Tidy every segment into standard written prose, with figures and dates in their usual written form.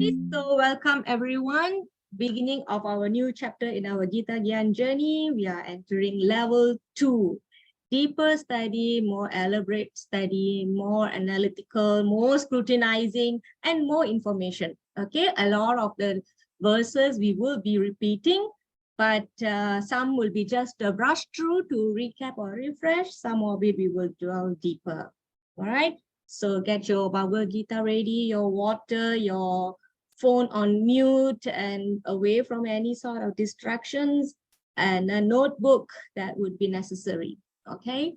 So welcome everyone. Beginning of our new chapter in our Gita Gyan journey. We are entering level 2. Deeper study, more elaborate study, more analytical, more scrutinizing, and more information. Okay, a lot of the verses we will be repeating, but some will be just a brush through to recap or refresh. Some of it we will delve deeper. All right. So get your Bhagavad Gita ready, your water, your phone on mute and away from any sort of distractions, and a notebook that would be necessary. Okay.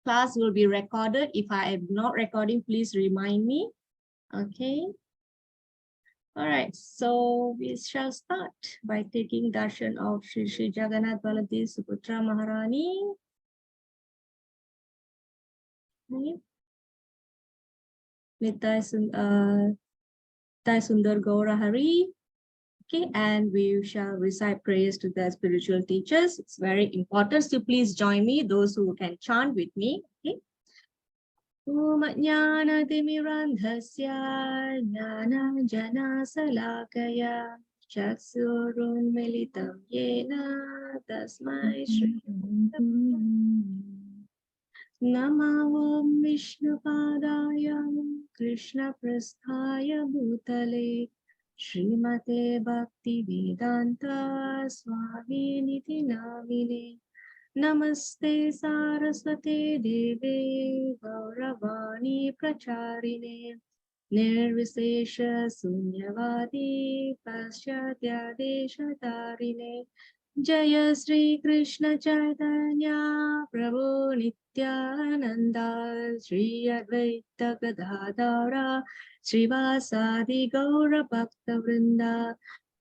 Class will be recorded. If I am not recording, please remind me. Okay. All right, so we shall start by taking darshan of Shri Jagannath Baladev Suputra Maharani. Nitai Sundar Gaura Hari. Okay, and we shall recite prayers to the spiritual teachers. It's very important, so please join me, those who can chant with me. Okay. Om Jnana Timirandhasya Jnana Jana Salakaya Chaksurun Militam Yena Tasmai Shri Namo Vishnupadaya Krishna Prasthaya Bhutale Srimate Bhakti Vedanta Swami Niti Namine Namaste Saraswate Deve Gauravani Pracharine Nirvisesha Sunyavadi Paschatya Deshatarine Jaya Sri Krishna Chaitanya Prabhu Nityananda Sri Advaita Gadadara Srivasadi Gaura Bhakta Vrinda.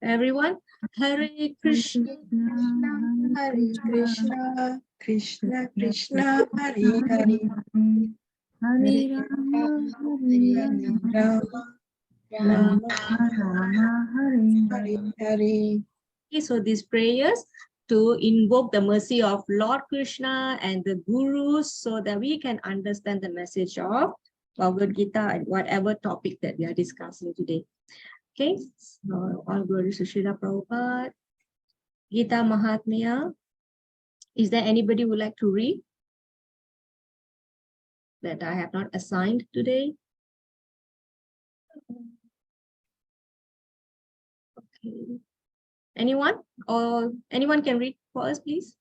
Everyone, Hare Krishna, Hare Krishna, Krishna Krishna, Hare Hare, Hare Rama, Rama Rama, Hare Hare. Okay, so these prayers to invoke the mercy of Lord Krishna and the Gurus so that we can understand the message of Bhagavad Gita and whatever topic that we are discussing today. Okay, so all glories to Srila Prabhupada. Gita Mahatmya. Is there anybody who would like to read that I have not assigned today? Okay. Anyone? Or anyone can read for us, please?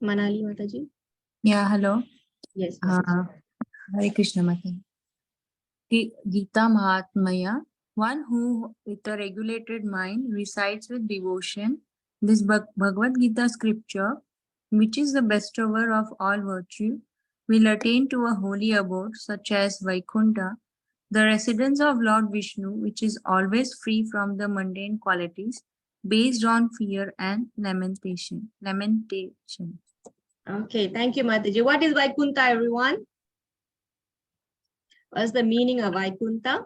Manali Mataji. Yeah, hello. Yes. Hare Krishna Mataji. Gita Mahatmya, one who with a regulated mind recites with devotion this Bhagavad Gita scripture, which is the bestower of all virtue, will attain to a holy abode such as Vaikunta, the residence of Lord Vishnu, which is always free from the mundane qualities based on fear and lamentation. Okay, thank you, Mataji. What is Vaikunta, everyone? What's the meaning of Vaikunta?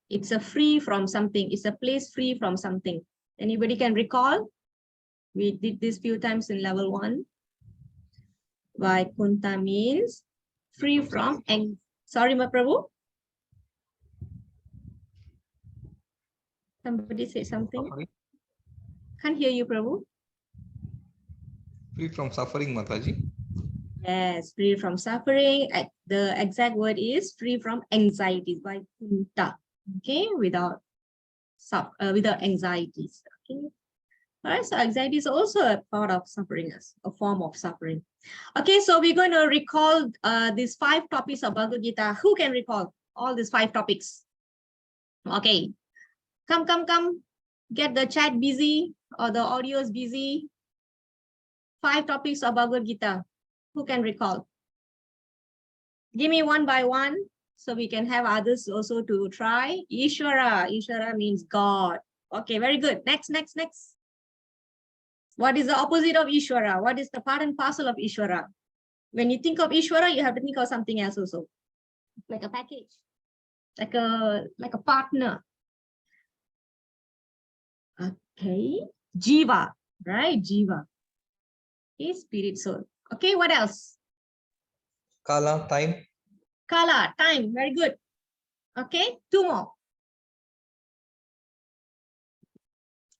It's a free from something. It's a place free from something. Anybody can recall? We did this few times in level 1. Vaikunta means free from anxiety. Sorry, Mahaprabhu. Somebody say something. Suffering. Can't hear you, Prabhu. Free from suffering, Mataji. Yes, free from suffering. The exact word is free from anxieties. Vaikunta. Okay, without anxieties. Okay. All right, so anxiety is also a part of suffering, a form of suffering. Okay, so we're going to recall these 5 topics of Bhagavad Gita. Who can recall all these 5 topics? Okay, come. Get the chat busy or the audio is busy. 5 topics of Bhagavad Gita. Who can recall? Give me one by one so we can have others also to try. Ishvara. Ishvara means God. Okay, very good. Next. What is the opposite of Ishvara? What is the part and parcel of Ishvara? When you think of Ishvara, you have to think of something else also. Like a package. Like a partner. Okay. Jiva. Right? Jiva. Okay, spirit soul. Okay, what else? Kala, time. Kala, time. Very good. Okay, two more.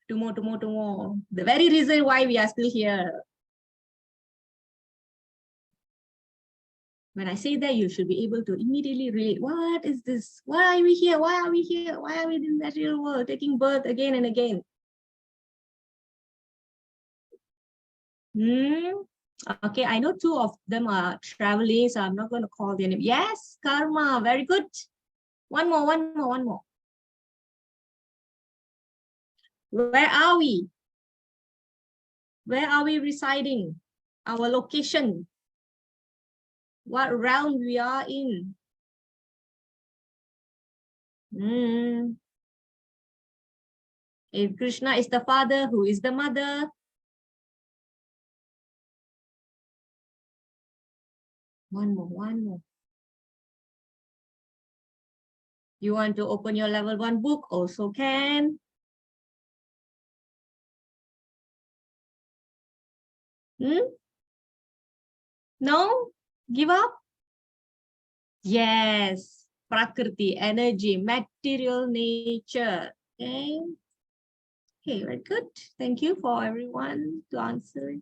Two more, two more, two more. The very reason why we are still here. When I say that, you should be able to immediately relate. What is this? Why are we here? Why are we here? Why are we in the material world, taking birth again and again? Okay, I know two of them are traveling, so I'm not going to call their name. Yes, karma. Very good. One more, one more, one more. Where are we? Where are we residing? Our location. What realm we are in? If Krishna is the father, who is the mother? One more, one more. You want to open your level 1 book? Also can. No? Give up? Yes. Prakriti, energy, material nature. Okay. Okay, very good. Thank you for everyone to answer.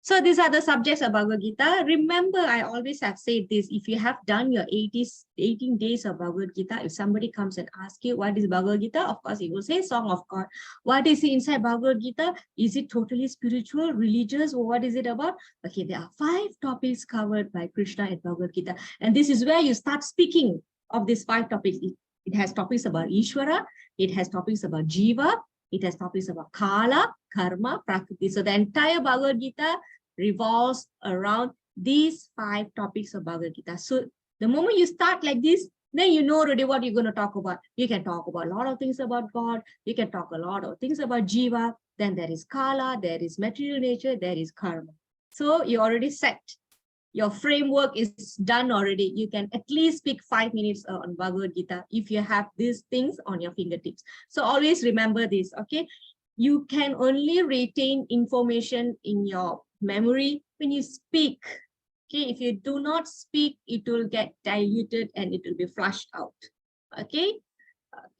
So these are the subjects of Bhagavad Gita. Remember, I always have said this, if you have done your 18 days of Bhagavad Gita, if somebody comes and asks you, what is Bhagavad Gita? Of course, you will say Song of God. What is inside Bhagavad Gita? Is it totally spiritual, religious, or what is it about? Okay, there are 5 topics covered by Krishna in Bhagavad Gita. And this is where you start speaking of these 5 topics. It has topics about Ishvara, it has topics about Jiva, it has topics about Kala, Karma, Prakriti. So the entire Bhagavad Gita revolves around these 5 topics of Bhagavad Gita. So the moment you start like this, then you know already what you're going to talk about. You can talk about a lot of things about God. You can talk a lot of things about Jiva. Then there is Kala, there is material nature, there is Karma. So you already set. Your framework is done already. You can at least speak 5 minutes on Bhagavad Gita if you have these things on your fingertips. So always remember this, okay? You can only retain information in your memory when you speak. Okay, if you do not speak, it will get diluted and it will be flushed out. Okay,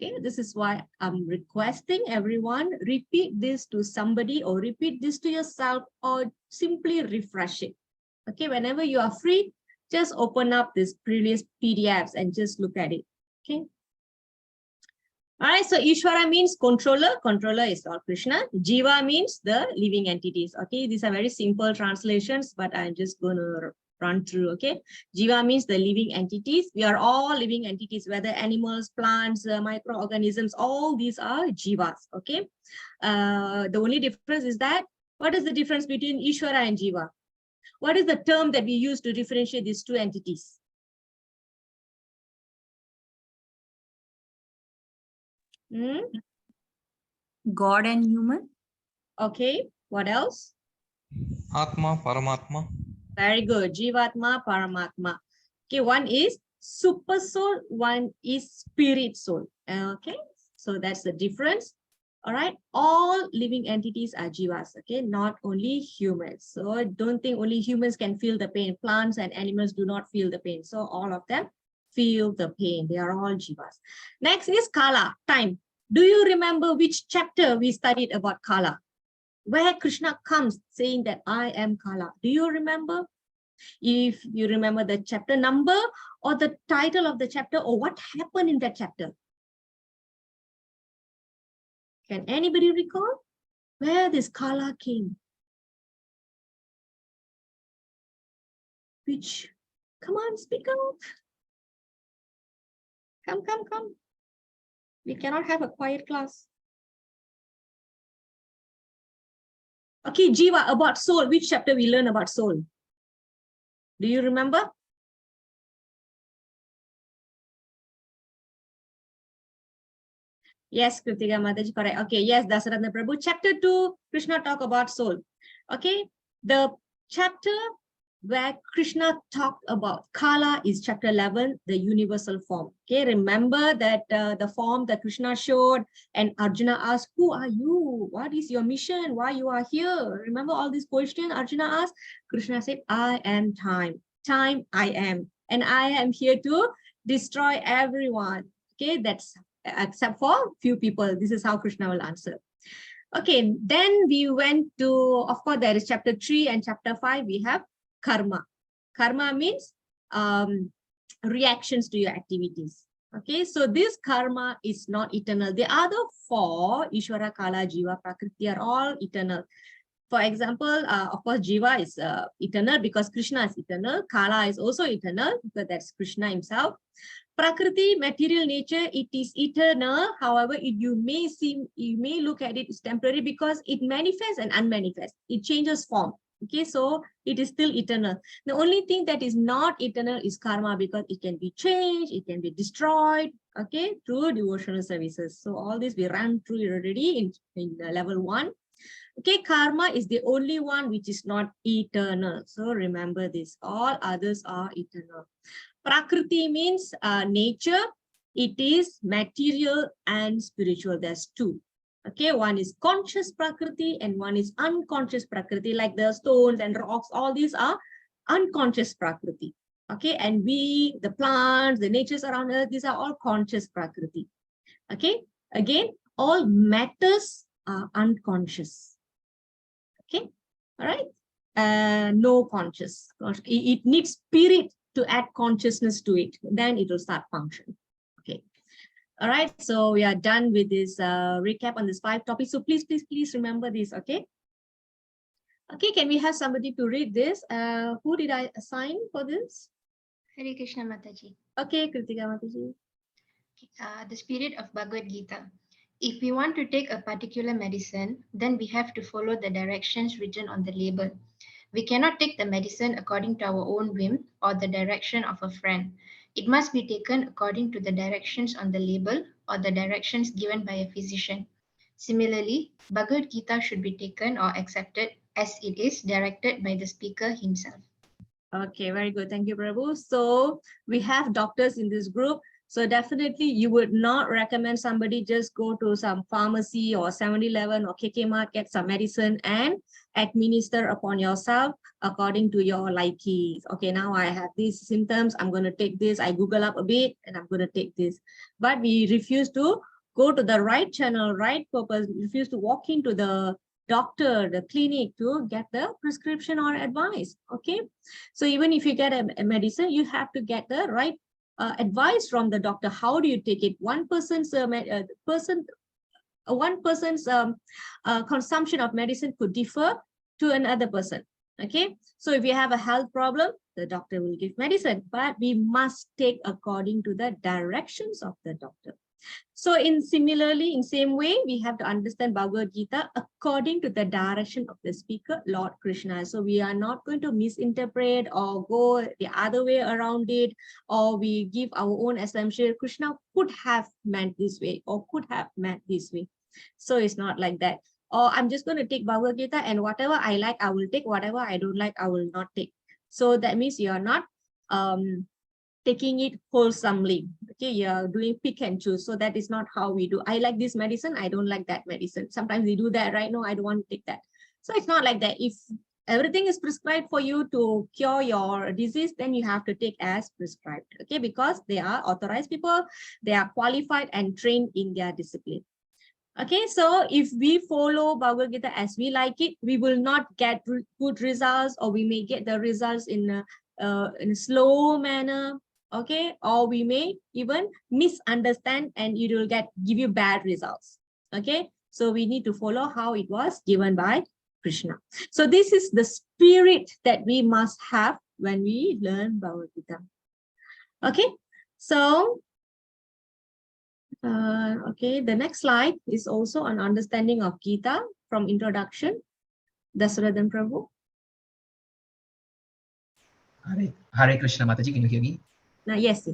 okay, this is why I'm requesting everyone repeat this to somebody or repeat this to yourself or simply refresh it. Okay, whenever you are free, just open up this previous PDFs and just look at it. Okay. All right, so Ishvara means controller. Controller is Lord Krishna. Jiva means the living entities. Okay, these are very simple translations, but I'm just going to run through. Okay, Jiva means the living entities. We are all living entities, whether animals, plants, microorganisms, all these are Jivas. Okay, the only difference is that, what is the difference between Ishvara and Jiva? What is the term that we use to differentiate these 2 entities? God and human. Okay, what else? Atma, Paramatma. Very good. Jivatma, Paramatma. Okay, one is super soul, one is spirit soul. Okay, so that's the difference. All right, all living entities are jivas, okay, not only humans. So don't think only humans can feel the pain. Plants and animals do not feel the pain. So all of them feel the pain. They are all jivas. Next is Kala, time. Do you remember which chapter we studied about Kala? Where Krishna comes saying that I am Kala. Do you remember? If you remember the chapter number or the title of the chapter or what happened in that chapter. Can anybody recall where this Kala came? Which, come on, speak out. Come, come, come. We cannot have a quiet class. Okay, Jiva, about soul. Which chapter we learn about soul? Do you remember? Yes, Kritika Mataji, correct. Okay, yes, Dasaratna Prabhu. Chapter 2, Krishna talk about soul. Okay, the chapter where Krishna talked about Kala is chapter 11, the universal form. Okay, remember that the form that Krishna showed and Arjuna asked, who are you? What is your mission? Why you are here? Remember all these questions Arjuna asked? Krishna said, I am time. time I am. And I am here to destroy everyone. Okay, that's except for few people. This is how Krishna will answer. Okay, then we went to, of course, there is chapter 3 and chapter 5. We have karma. Karma means reactions to your activities. Okay, so this karma is not eternal. The other four, Ishvara, Kala, Jiva, Prakriti, are all eternal. For example, of course, Jiva is eternal because Krishna is eternal. Kala is also eternal because that's Krishna himself. Prakriti, material nature, it is eternal. However, you may look at it as temporary because it manifests and unmanifests. It changes form. Okay, so it is still eternal. The only thing that is not eternal is karma because it can be changed, it can be destroyed, okay, through devotional services. So all this we ran through already in level 1. Okay, karma is the only one which is not eternal. So remember this, all others are eternal. Prakriti means nature. It is material and spiritual. There's two. Okay, one is conscious Prakriti and one is unconscious Prakriti, like the stones and rocks, all these are unconscious Prakriti. Okay, and we, the plants, the natures around us, these are all conscious Prakriti. Okay, again, all matters are unconscious. Okay, all right, no conscious. It needs spirit to add consciousness to it, then it will start function. Okay. All right, so we are done with this recap on this 5 topics. So please remember this, okay? Okay, can we have somebody to read this? Who did I assign for this? Hare Krishna Mataji. Okay, Kritika Mataji. The spirit of Bhagavad Gita. If we want to take a particular medicine, then we have to follow the directions written on the label. We cannot take the medicine according to our own whim or the direction of a friend. It must be taken according to the directions on the label or the directions given by a physician. Similarly, Bhagavad Gita should be taken or accepted as it is directed by the speaker himself. Okay, very good. Thank you, Prabhu. So we have doctors in this group. So definitely you would not recommend somebody just go to some pharmacy or 7-Eleven or KK Mart, get some medicine and administer upon yourself according to your likes. Okay, now I have these symptoms. I'm going to take this. I Google up a bit and I'm going to take this. But we refuse to go to the right channel, right purpose. We refuse to walk into the doctor, the clinic to get the prescription or advice. Okay, so even if you get a medicine, you have to get the right advice from the doctor. How do you take it? One person's consumption of medicine could differ to another person. Okay, so if you have a health problem, the doctor will give medicine, but we must take according to the directions of the doctor. So in same way, we have to understand Bhagavad Gita according to the direction of the speaker, Lord Krishna. So we are not going to misinterpret or go the other way around it, or we give our own assumption. Krishna could have meant this way or could have meant this way. So it's not like that. Or I'm just going to take Bhagavad Gita and whatever I like, I will take. Whatever I don't like, I will not take. So that means you are not taking it wholesomely. Okay, you're doing pick and choose. So that is not how we do. I like this medicine, I don't like that medicine. Sometimes we do that, right? No, I don't want to take that. So it's not like that. If everything is prescribed for you to cure your disease, then you have to take as prescribed. Okay, because they are authorized people, they are qualified and trained in their discipline. Okay, so if we follow Bhagavad Gita as we like it, we will not get good results, or we may get the results in a slow manner. Okay, or we may even misunderstand and it will give you bad results. Okay, so we need to follow how it was given by Krishna. So this is the spirit that we must have when we learn Bhagavad Gita. Okay, so okay, the next slide is also an understanding of Gita from introduction. Dasaradan Prabhu. Hare Krishna Mataji, can you hear me? Yes.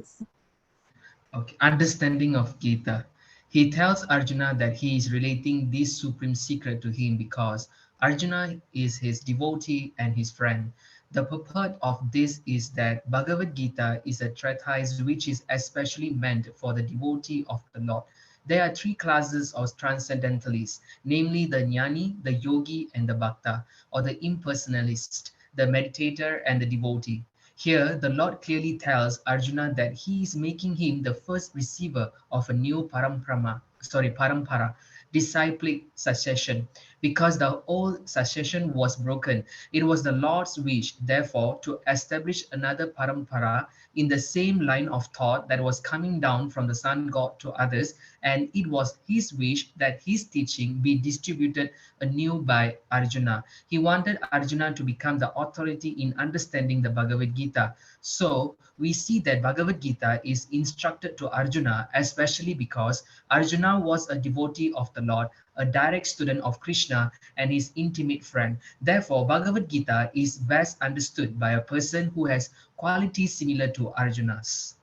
Okay, understanding of Gita. He tells Arjuna that he is relating this supreme secret to him because Arjuna is his devotee and his friend. The purport of this is that Bhagavad Gita is a treatise which is especially meant for the devotee of the Lord. There are 3 classes of transcendentalists, namely the Jnani, the Yogi, and the Bhakta, or the impersonalist, the meditator, and the devotee. Here, the Lord clearly tells Arjuna that he is making him the first receiver of a new parampara, disciplic succession. Because the old succession was broken, it was the Lord's wish, therefore, to establish another parampara in the same line of thought that was coming down from the sun god to others, and it was his wish that his teaching be distributed anew by Arjuna. He wanted Arjuna to become the authority in understanding the Bhagavad Gita. So we see that Bhagavad Gita is instructed to Arjuna, especially because Arjuna was a devotee of the Lord, a direct student of Krishna, and his intimate friend. Therefore, Bhagavad Gita is best understood by a person who has qualities similar to Arjuna's.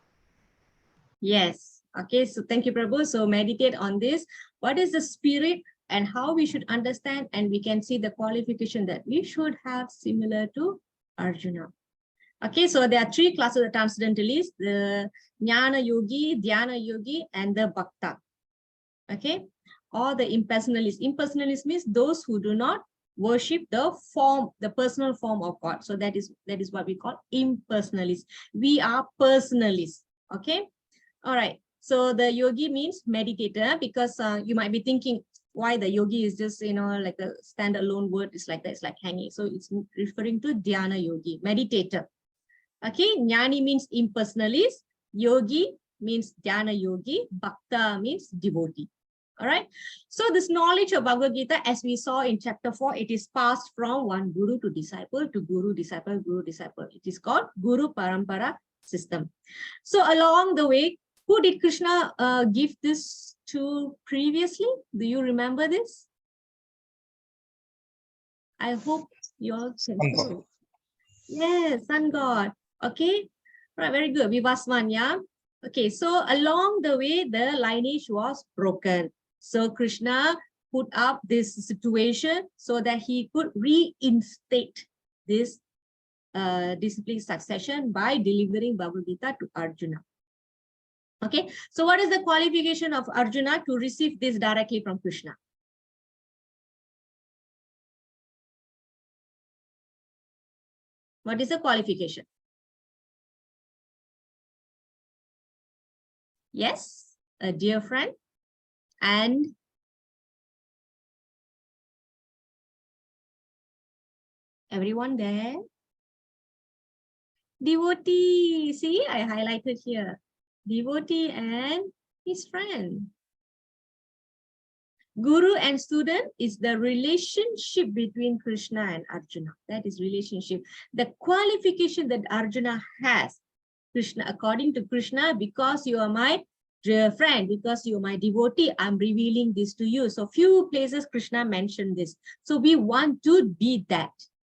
Yes. Okay. So thank you, Prabhu. So meditate on this. What is the spirit and how we should understand, and we can see the qualification that we should have similar to Arjuna. Okay, so there are three classes of transcendentalists: the Jnana Yogi, Dhyana Yogi, and the Bhakta. Okay, or the impersonalists. Impersonalists means those who do not worship the form, the personal form of God. So that is what we call impersonalists. We are personalists. Okay, all right. So the yogi means meditator, because you might be thinking why the yogi is just, like a standalone word. It's like that. It's like hanging. So it's referring to Dhyana Yogi, meditator. Okay, Jnani means impersonalist, Yogi means Dhyana Yogi, Bhakta means devotee. All right. So this knowledge of Bhagavad Gita, as we saw in chapter 4, it is passed from one guru to disciple to guru, disciple, guru, disciple. It is called Guru Parampara system. So along the way, who did Krishna give this to previously? Do you remember this? I hope you all can. Yes, sun god. Okay, right, very good. Vivasvan, yeah. Okay, so along the way, the lineage was broken. So Krishna put up this situation so that he could reinstate this discipline succession by delivering Bhagavad Gita to Arjuna. Okay, so what is the qualification of Arjuna to receive this directly from Krishna? What is the qualification? Yes, a dear friend, and everyone there? Devotee, see, I highlighted here. Devotee and his friend. Guru and student is the relationship between Krishna and Arjuna. That is relationship. The qualification that Arjuna has, Krishna, according to Krishna, because you are my dear friend, because you are my devotee, I'm revealing this to you. So few places Krishna mentioned this. So we want to be that.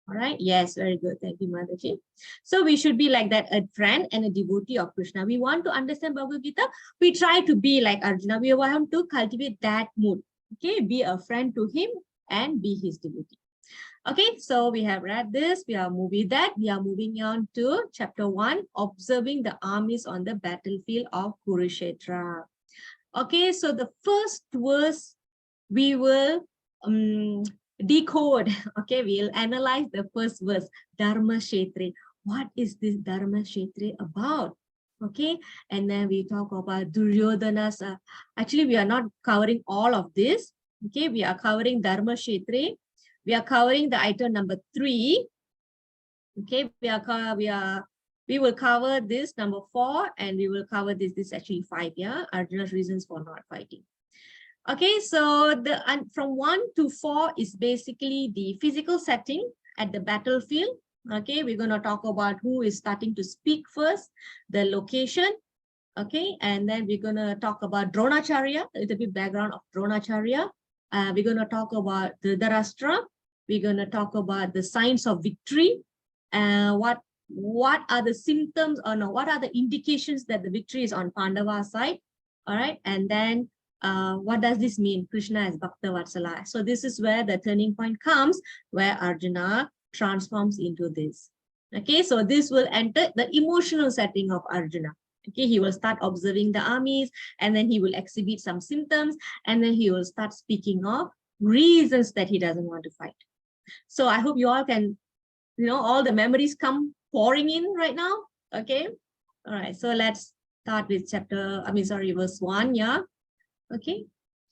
All right. Yes, very good. Thank you, Mataji. So we should be like that, a friend and a devotee of Krishna. We want to understand Bhagavad Gita. We try to be like Arjuna. We want to cultivate that mood. Okay, be a friend to him and be his devotee. Okay, so we have read this. We are moving on to chapter 1, observing the armies on the battlefield of Kurukshetra. Okay, so the first verse we will decode. Okay, we'll analyze the first verse, Dharma Kshetre. What is this Dharma Kshetre about? Okay, and then we talk about Duryodhana's. Actually, we are not covering all of this. Okay, we are covering Dharma Kshetre. We are covering the item number 3. Okay, we will cover this number 4, and we will cover this. This is actually 5. Yeah, Arjuna's reasons for not fighting. Okay, so from 1 to 4 is basically the physical setting at the battlefield. Okay, we're going to talk about who is starting to speak first, the location. Okay, and then we're going to talk about Dronacharya, a little bit background of Dronacharya. We're going to talk about the Dharashtra. We're going to talk about the signs of victory. What are the symptoms, or no, what are the indications that the victory is on Pandava side? All right, and then what does this mean? Krishna as Bhakta Vatsala. So this is where the turning point comes, where Arjuna transforms into this. Okay, so this will enter the emotional setting of Arjuna. Okay, he will start observing the armies, and then he will exhibit some symptoms, and then he will start speaking of reasons that he doesn't want to fight. So I hope you all can, all the memories come pouring in right now. Okay. All right. So let's start with verse 1. Yeah. Okay.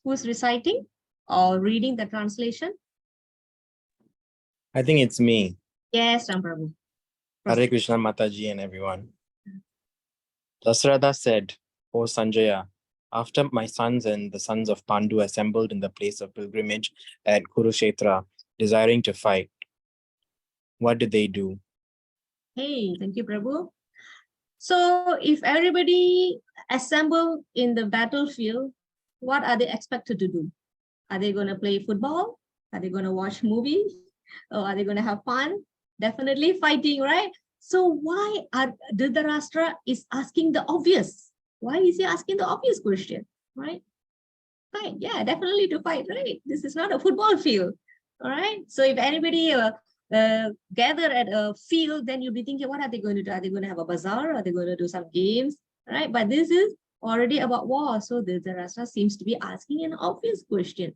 Who's reciting or reading the translation? I think it's me. Yes, Ram Prabhu. Hare Krishna Mataji and everyone. Dasratha said, O Sanjaya, after my sons and the sons of Pandu assembled in the place of pilgrimage at Kurukshetra, desiring to fight, what did they do? Hey, thank you, Prabhu. So if everybody assemble in the battlefield, what are they expected to do? Are they going to play football? Are they going to watch movies? Or are they going to have fun? Definitely fighting, right? So why are Dhritarashtra is asking the obvious? Why is he asking the obvious question, right? Fight, yeah, definitely to fight, right? This is not a football field, all right? So if anybody gather at a field, then you'll be thinking, what are they going to do? Are they going to have a bazaar? Are they going to do some games, right? But this is already about war. So Dhritarashtra seems to be asking an obvious question.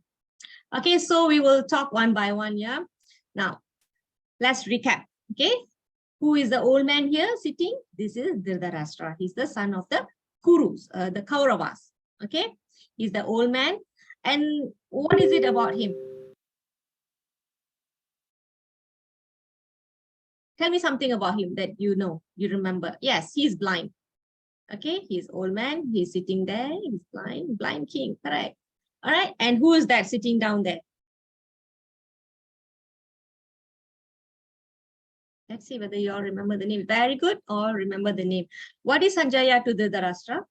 Okay, so we will talk one by one, yeah? Now, let's recap, okay? Who is the old man here sitting? This is Dhritarashtra. He's the son of the Kurus, the Kauravas, okay? He's the old man. And what is it about him? Tell me something about him that you know, you remember. Yes, he's blind. Okay, he's old man. He's sitting there. He's blind king, correct. All right, and who is that sitting down there? Let's see whether you all remember the name. Very good, or remember the name. What is Sanjaya to Dhritarashtra?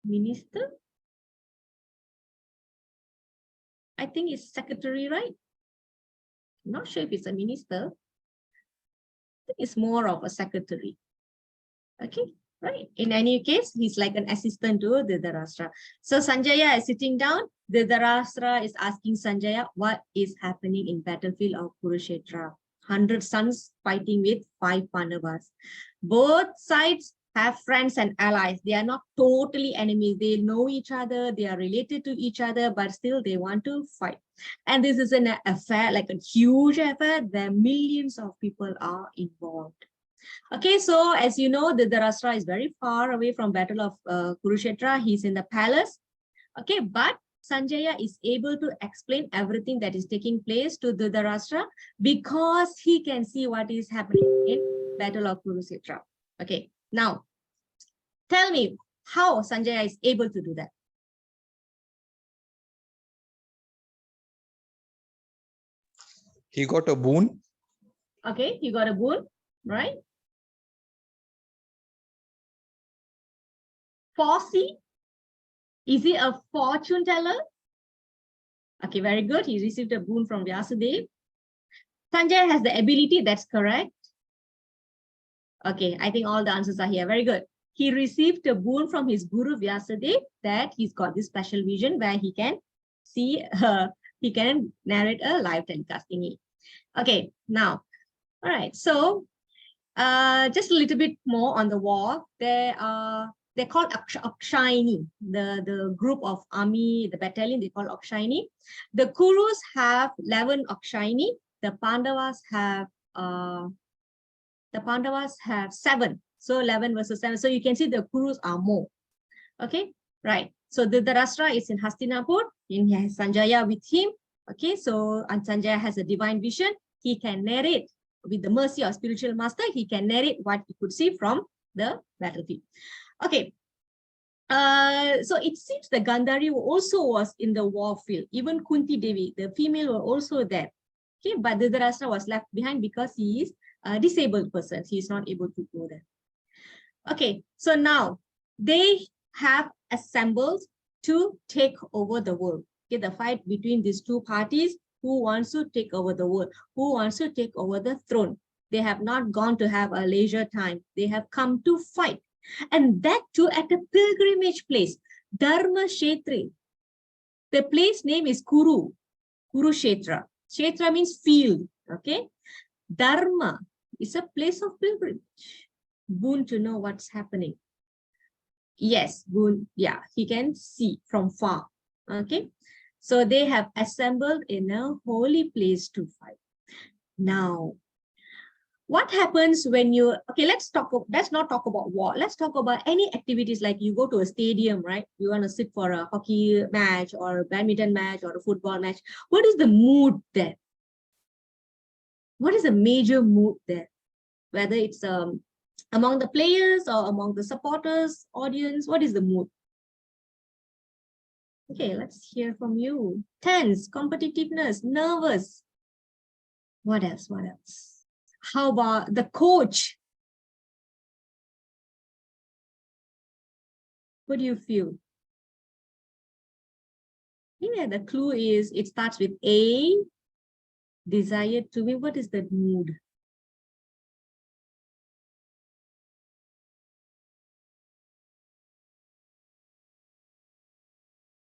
Minister? I think it's secretary, right? I'm not sure if it's a minister. I think it's more of a secretary. Okay, right. In any case, he's like an assistant to Dhritarashtra. So Sanjaya is sitting down. Dhritarashtra is asking Sanjaya, what is happening in battlefield of Kurukshetra? 100 sons fighting with 5 Pandavas. Both sides have friends and allies. They are not totally enemies. They know each other. They are related to each other, but still they want to fight. And this is an affair, like a huge affair where millions of people are involved. Okay, so as you know, Dhritarashtra is very far away from Battle of Kurukshetra. He's in the palace. Okay, but Sanjaya is able to explain everything that is taking place to Dhritarashtra because he can see what is happening in Battle of Kurukshetra. Okay, now tell me how Sanjaya is able to do that. He got a boon. Okay, he got a boon, right? Foresee? Is he a fortune teller? Okay, very good. He received a boon from Vyasadeva. Sanjaya has the ability, that's correct. Okay, I think all the answers are here. Very good. He received a boon from his guru Vyasadeva that he's got this special vision where he can see, he can narrate a live telecasting. Okay, now, all right. So, just a little bit more on the war. They're called Akshayani, the group of army, the battalion, they call Akshayani. The Kurus have 11 Akshayani. The Pandavas have 7. So 11 versus 7. So you can see the Kurus are more. Okay, right. So Dhritarashtra is in Hastinapur. He has Sanjaya with him. Okay, so and Sanjaya has a divine vision. He can narrate with the mercy of spiritual master. He can narrate what he could see from the battlefield. Okay, so it seems the Gandhari also was in the war field. Even Kunti Devi, the female, were also there. Okay, but Dhritarashtra was left behind because he is a disabled person. He is not able to go there. Okay, so now they have assembled to take over the world. Okay, the fight between these two parties. Who wants to take over the world? Who wants to take over the throne? They have not gone to have a leisure time. They have come to fight. And that too at a pilgrimage place, Dharma Kshetra. The place name is Kurukshetra. Kshetra means field. Okay. Dharma is a place of pilgrimage. Boon to know what's happening. Yes, boon. Yeah, he can see from far. Okay. So they have assembled in a holy place to fight. Now, what happens when you, okay, let's not talk about war. Let's talk about any activities, like you go to a stadium, right? You want to sit for a hockey match or a badminton match or a football match. What is the mood there? What is the major mood there? Whether it's among the players or among the supporters, audience, what is the mood? Okay, let's hear from you. Tense, competitiveness, nervous. What else? What else? How about the coach? What do you feel? Yeah, the clue is it starts with A, desire to win. What is the mood?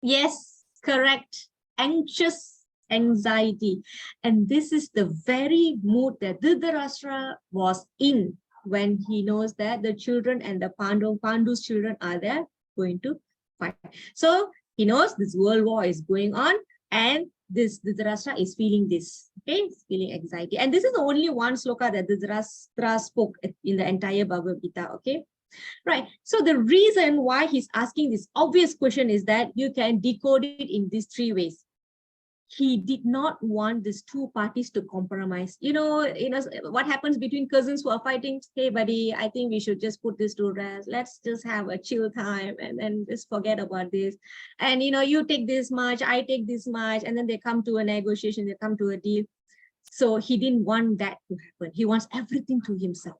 Yes, correct. Anxious, anxiety. And this is the very mood that Dhritarashtra was in when he knows that the children and the Pandu's children are there going to fight. So he knows this world war is going on, and this Dhritarashtra is feeling this. Okay, he's feeling anxiety. And this is only one sloka that Dhritarashtra spoke in the entire Bhagavad Gita. Okay. Right. So the reason why he's asking this obvious question is that you can decode it in these three ways. He did not want these two parties to compromise. You know what happens between cousins who are fighting? Hey, buddy, I think we should just put this to rest. Let's just have a chill time and then just forget about this. And you take this much, I take this much, and then they come to a negotiation, they come to a deal. So he didn't want that to happen. He wants everything to himself.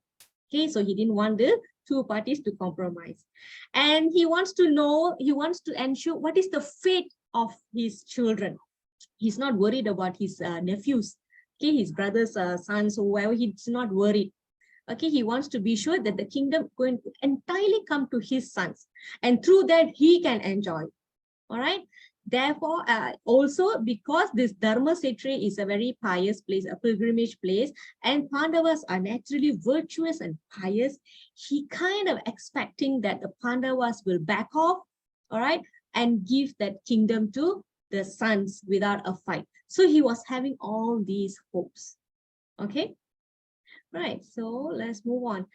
Okay, so he didn't want the two parties to compromise. And he wants to ensure what is the fate of his children. He's not worried about his nephews, okay, his brothers, sons, or whoever. He's not worried. Okay, he wants to be sure that the kingdom going to entirely come to his sons, and through that he can enjoy. All right. Therefore, also because this Dharma Kshetra is a very pious place, a pilgrimage place, and Pandavas are naturally virtuous and pious, he kind of expecting that the Pandavas will back off, all right, and give that kingdom to the sons without a fight. So he was having all these hopes. Okay. Right. So let's move on.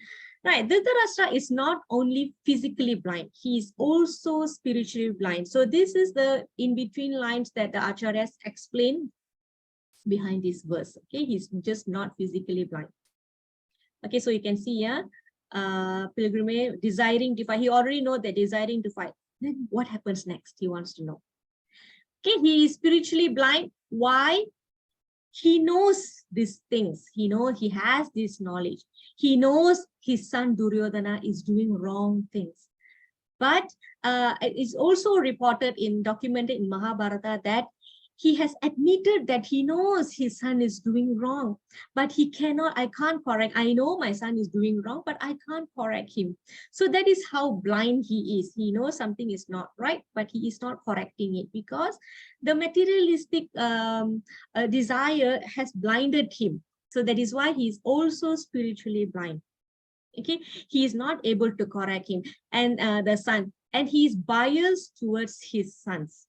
Right, Dhritarashtra is not only physically blind, he is also spiritually blind. So this is the in-between lines that the Acharyas explain behind this verse. Okay, he's just not physically blind. Okay, so you can see here, pilgrimage, desiring to fight. He already knows that desiring to fight. Then what happens next? He wants to know. Okay, he is spiritually blind. Why? He knows these things. He has this knowledge. He knows his son Duryodhana is doing wrong things. But it is also documented in Mahabharata that he has admitted that he knows his son is doing wrong, but I can't correct. I know my son is doing wrong, but I can't correct him. So that is how blind he is. He knows something is not right, but he is not correcting it because the materialistic desire has blinded him. So that is why he is also spiritually blind. Okay, he is not able to correct him and the son, and he is biased towards his sons.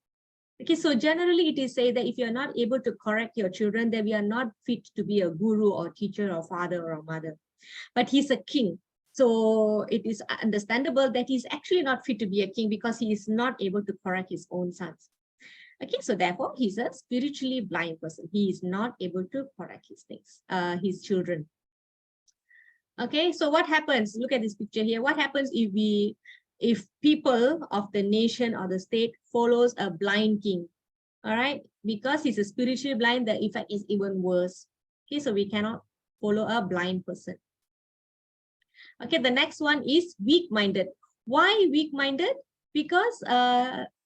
Okay, so generally it is said that if you are not able to correct your children, then we are not fit to be a guru or teacher or father or mother. But he's a king. So it is understandable that he's actually not fit to be a king because he is not able to correct his own sons. Okay, so therefore he's a spiritually blind person. He is not able to correct his things, his children. Okay, so what happens? Look at this picture here. What happens if people of the nation or the state follows a blind king? All right, because he's a spiritually blind, the effect is even worse. Okay, so we cannot follow a blind person. Okay, the next one is weak-minded. Why weak-minded? Because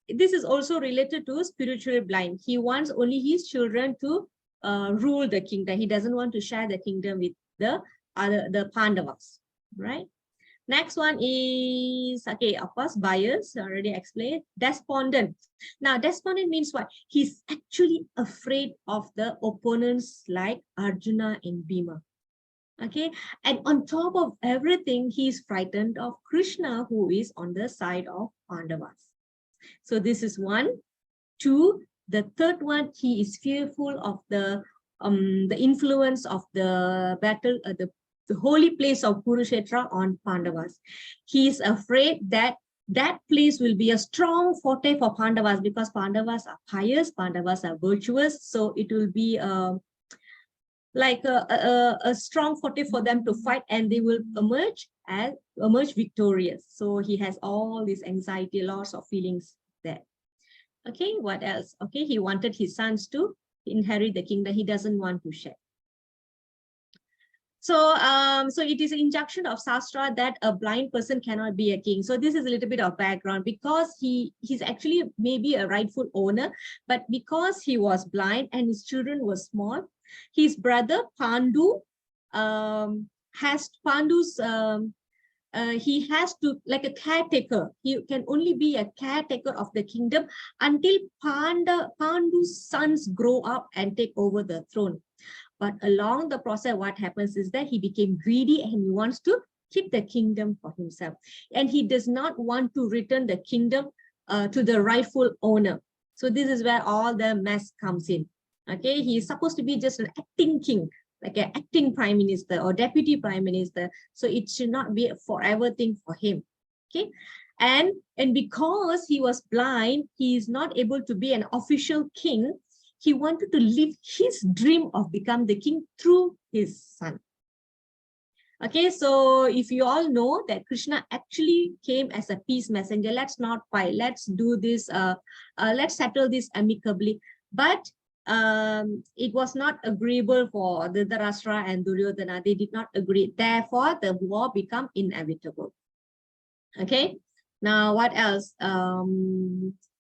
this is also related to spiritually blind. He wants only his children to rule the kingdom. He doesn't want to share the kingdom with the Pandavas, right? Next one is, okay, of course, bias, already explained. Despondent. Now, despondent means what? He's actually afraid of the opponents like Arjuna and Bhima. Okay, and on top of everything, he's frightened of Krishna, who is on the side of Pandavas. So this is 1. 2, The third one, he is fearful of the influence of the battle, the holy place of Kurukshetra on Pandavas. He is afraid that that place will be a strong forte for Pandavas, because Pandavas are pious, Pandavas are virtuous, so it will be like a strong forte for them to fight, and they will emerge victorious. So he has all this anxiety, lots of feelings there. Okay, what else? Okay, he wanted his sons to inherit the kingdom. He doesn't want to share. So, so it is an injunction of Shastra that a blind person cannot be a king. So this is a little bit of background, because he's actually maybe a rightful owner, but because he was blind and his children were small, his brother Pandu has Pandu's he has to, like a caretaker. He can only be a caretaker of the kingdom until Pandu's sons grow up and take over the throne. But along the process, what happens is that he became greedy and he wants to keep the kingdom for himself. And he does not want to return the kingdom to the rightful owner. So this is where all the mess comes in. Okay, he is supposed to be just an acting king, like an acting prime minister or deputy prime minister. So it should not be a forever thing for him. Okay, and because he was blind, he is not able to be an official king. He wanted to live his dream of becoming the king through his son. Okay, so if you all know that Krishna actually came as a peace messenger, let's not fight, let's do this, let's settle this amicably. But it was not agreeable for Dhritarashtra and Duryodhana. They did not agree. Therefore, the war became inevitable. Okay, now what else?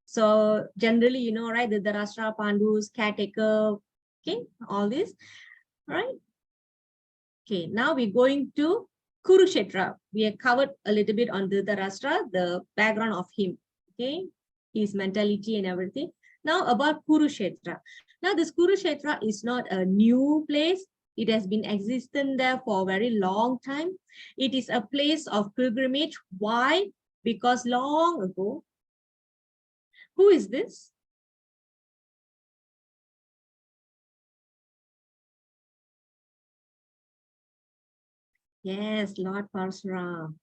So generally, you know, right, the Dhritarashtra, Pandu's caretaker, okay, all this, all right? Okay, now we're going to Kurukshetra. We have covered a little bit on the Dhritarashtra, the background of him, okay, his mentality and everything. Now about Kurukshetra. Now this Kurukshetra is not a new place. It has been existing there for a very long time. It is a place of pilgrimage. Why? Because long ago, who is this? Yes, Lord Parsuram.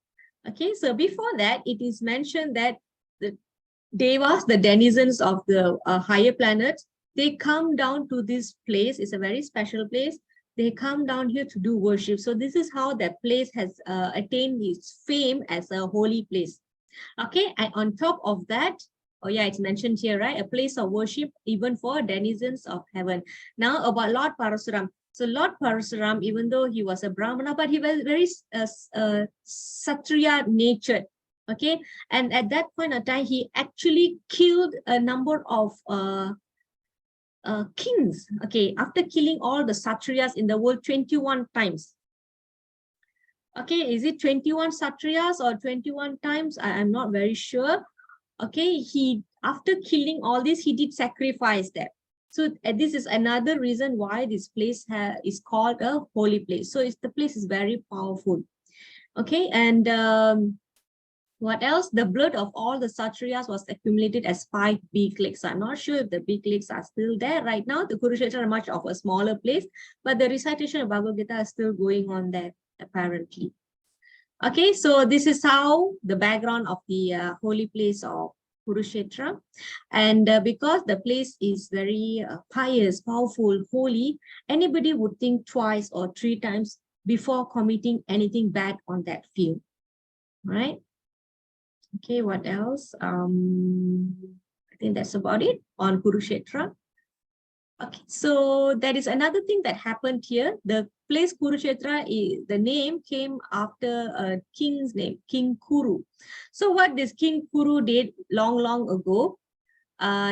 Okay, so before that, it is mentioned that the Devas, the denizens of the higher planets, they come down to this place. It's a very special place. They come down here to do worship. So this is how that place has attained its fame as a holy place. Okay, and on top of that, oh yeah, it's mentioned here, right? A place of worship even for denizens of heaven. Now about Lord Parasuram. So Lord Parasuram, even though he was a Brahmana, but he was very Satriya natured. Okay, and at that point of time, he actually killed a number of kings. Okay, after killing all the Satriyas in the world 21 times. Okay, is it 21 Satriyas or 21 times? I'm not very sure. Okay, after killing all this, he did sacrifice them. So this is another reason why this place is called a holy place. So the place is very powerful. Okay, and what else? The blood of all the Satriyas was accumulated as 5 big lakes. I'm not sure if the big lakes are still there right now. The Kurukshetra is much of a smaller place, but the recitation of Bhagavad Gita is still going on there, apparently. Okay, so this is how the background of the holy place of Kurukshetra. And because the place is very pious, powerful, holy, anybody would think twice or 3 times before committing anything bad on that field. Right? Okay, what else? I think that's about it on Kurukshetra. Okay, so that is another thing that happened here. The place Kurukshetra, the name came after a king's name, King Kuru. So what this King Kuru did long ago,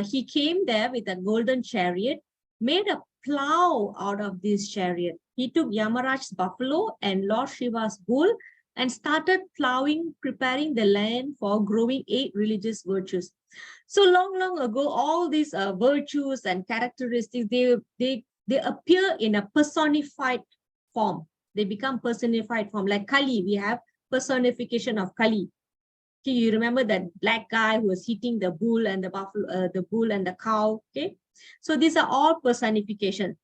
he came there with a golden chariot, made a plow out of this chariot. He took Yamaraj's buffalo and Lord Shiva's bull and started plowing, preparing the land for growing 8 religious virtues. So long ago, all these virtues and characteristics, they appear in a personified form. They become personified form. Like Kali, we have personification of Kali. Okay, you remember that black guy who was hitting the bull and the buffalo, the bull and the cow. Okay, so these are all personification.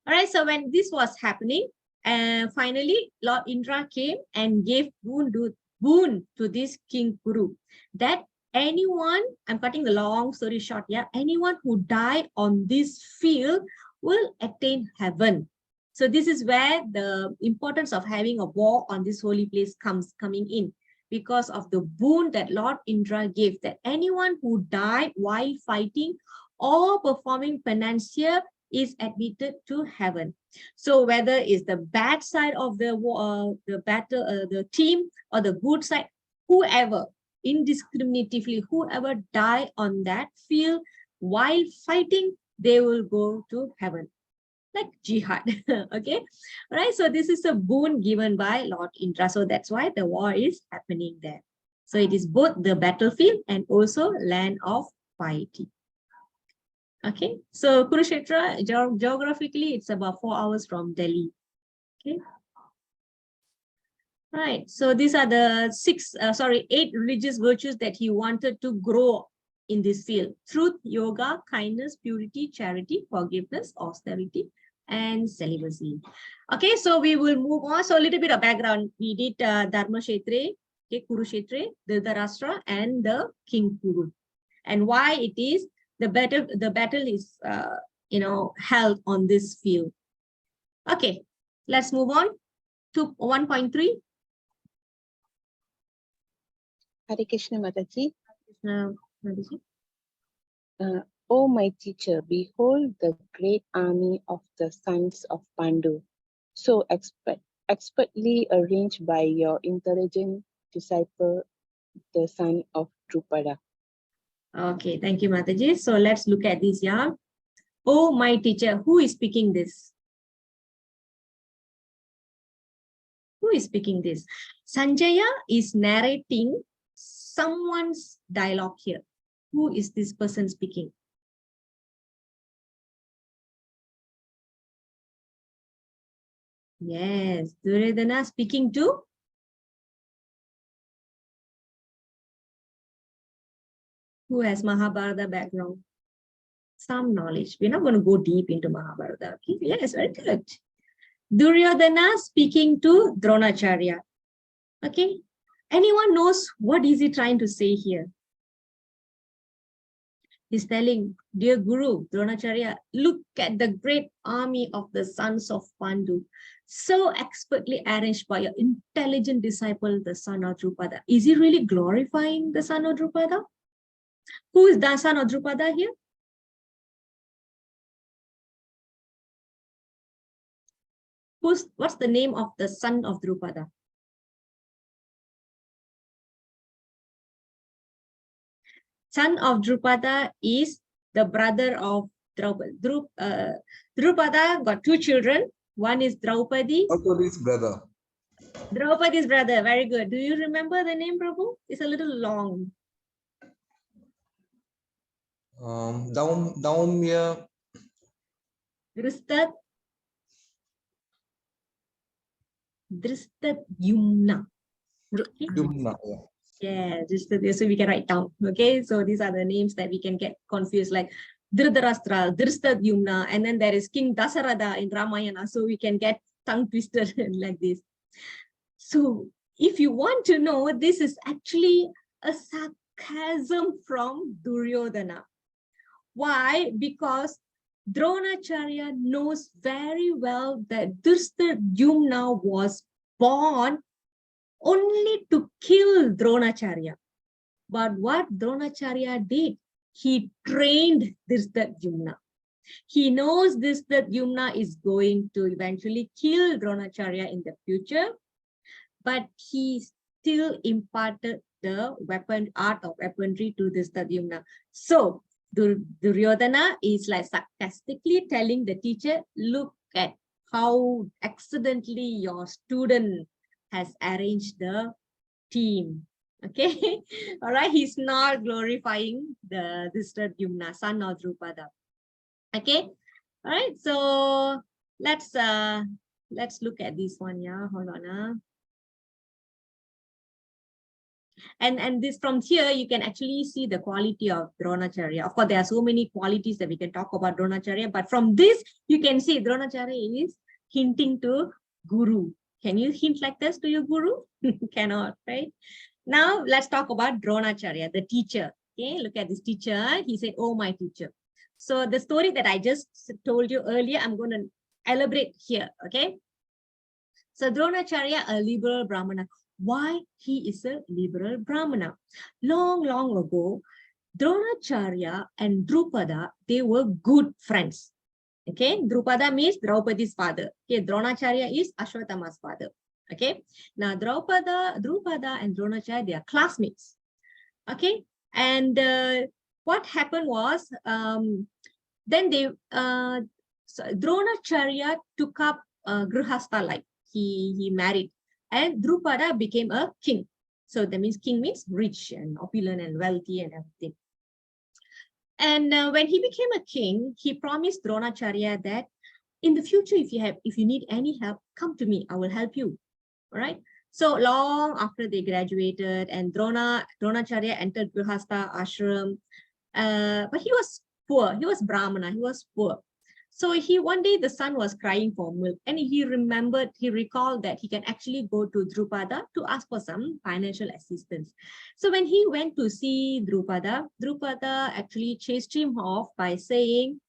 All right, so when this was happening, and finally Lord Indra came and gave boon to this King Kuru, that anyone, I'm cutting the long story short, yeah, anyone who died on this field will attain heaven. So this is where the importance of having a war on this holy place coming in, because of the boon that Lord Indra gave, that anyone who died while fighting or performing penance is admitted to heaven. So whether it's the bad side of the battle, the team, or the good side, whoever, indiscriminatively, whoever die on that field while fighting, they will go to heaven, like jihad. Okay, all right, so this is a boon given by Lord Indra, so that's why the war is happening there. So it is both the battlefield and also land of piety. Okay, so Kurukshetra, geographically, it's about 4 hours from Delhi. Okay. Right, so these are the 8 religious virtues that he wanted to grow in this field: truth, yoga, kindness, purity, charity, forgiveness, austerity, and celibacy. Okay, so we will move on. So a little bit of background. We did Dharma Kshetra, okay, Kurukshetra, Dhritarashtra, and the King Kuru, and why it is the battle is held on this field. Okay, let's move on to 1.3. Hare Krishna Mataji. Mataji. O my teacher, behold the great army of the sons of Pandu, so expertly arranged by your intelligent disciple, the son of Drupada. Okay, thank you, Mataji. So let's look at this, yeah. Oh, my teacher, who is speaking this? Who is speaking this? Sanjaya is narrating someone's dialogue here. Who is this person speaking? Yes, Duryodhana speaking to? Who has Mahabharata background? Some knowledge. We're not going to go deep into Mahabharata. Okay? Yes, very good. Duryodhana speaking to Dronacharya. Okay. Anyone knows what is he trying to say here? He's telling, dear Guru, Dronacharya, look at the great army of the sons of Pandu, so expertly arranged by your intelligent disciple, the son of Drupada. Is he really glorifying the son of Drupada? Who is the son of Drupada here? What's the name of the son of Drupada? Son of Drupada is the brother of Draupadi. Drupada got 2 children. One is Draupadi. Draupadi's brother. Draupadi's brother. Very good. Do you remember the name, Prabhu? It's a little long. Down here. Drishtadyumna. Yumna, yeah. Yeah, so we can write down. Okay, so these are the names that we can get confused, like Dhritarashtra, Drishtadyumna, and then there is King Dasaratha in Ramayana, so we can get tongue twisted like this. So if you want to know, this is actually a sarcasm from Duryodhana. Why? Because Dronacharya knows very well that Drishtadyumna was born only to kill Dronacharya. But what Dronacharya did, he trained Drishtadyumna. He knows Drishtadyumna is going to eventually kill Dronacharya in the future, but he still imparted the art of weaponry to Drishtadyumna. So Duryodhana is like sarcastically telling the teacher, look at how accidentally your student has arranged the team. Okay, all right, he's not glorifying the Drishtadyumna, son of Drupada. Okay, all right, so let's look at this one. Yeah, hold on. And this from here, you can actually see the quality of Dronacharya. Of course, there are so many qualities that we can talk about Dronacharya, but from this, you can see Dronacharya is hinting to Guru. Can you hint like this to your Guru? Cannot, right? Now, let's talk about Dronacharya, the teacher. Okay, look at this teacher. He said, oh, my teacher. So the story that I just told you earlier, I'm going to elaborate here, okay? So Dronacharya, a liberal Brahmana. Why he is a liberal Brahmana? Long, long ago, Dronacharya and Drupada, they were good friends. Okay, Drupada means Draupadi's father. Okay, Dronacharya is Ashwatthama's father. Okay, now Drupada and Dronacharya, they are classmates. Okay, and what happened was, then they, so Dronacharya took up Grihastha life. He married, and Drupada became a king. So that means king means rich and opulent and wealthy and everything. And when he became a king, he promised Dronacharya that in the future, if you need any help, come to me. I will help you. All right. So long after they graduated, and Dronacharya entered Grihastha ashram, but he was poor. He was Brahmana. He was poor. So one day the son was crying for milk, and he recalled that he can actually go to Drupada to ask for some financial assistance. So when he went to see Drupada actually chased him off by saying,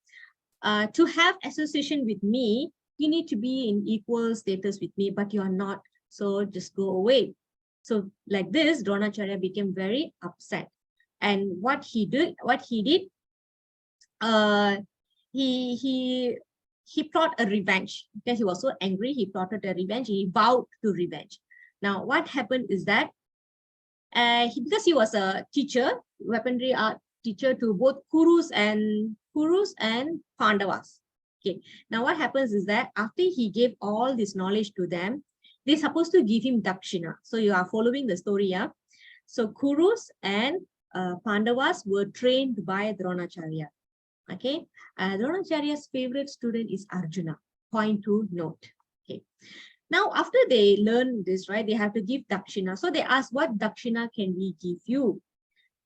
to have association with me, you need to be in equal status with me, but you are not. So just go away. So like this, Dronacharya became very upset. And what he did, he plotted a revenge. Because he was so angry, he plotted a revenge. He vowed to revenge. Now, what happened is that because he was a teacher, weaponry art teacher to both Kurus and Pandavas. Okay. Now, what happens is that after he gave all this knowledge to them, they're supposed to give him dakshina. So you are following the story, yeah? So Kurus and Pandavas were trained by Dronacharya. Okay, Dronacharya's favorite student is Arjuna. Point to note. Okay, now after they learn this, right, they have to give dakshina. So they ask, what dakshina can we give you?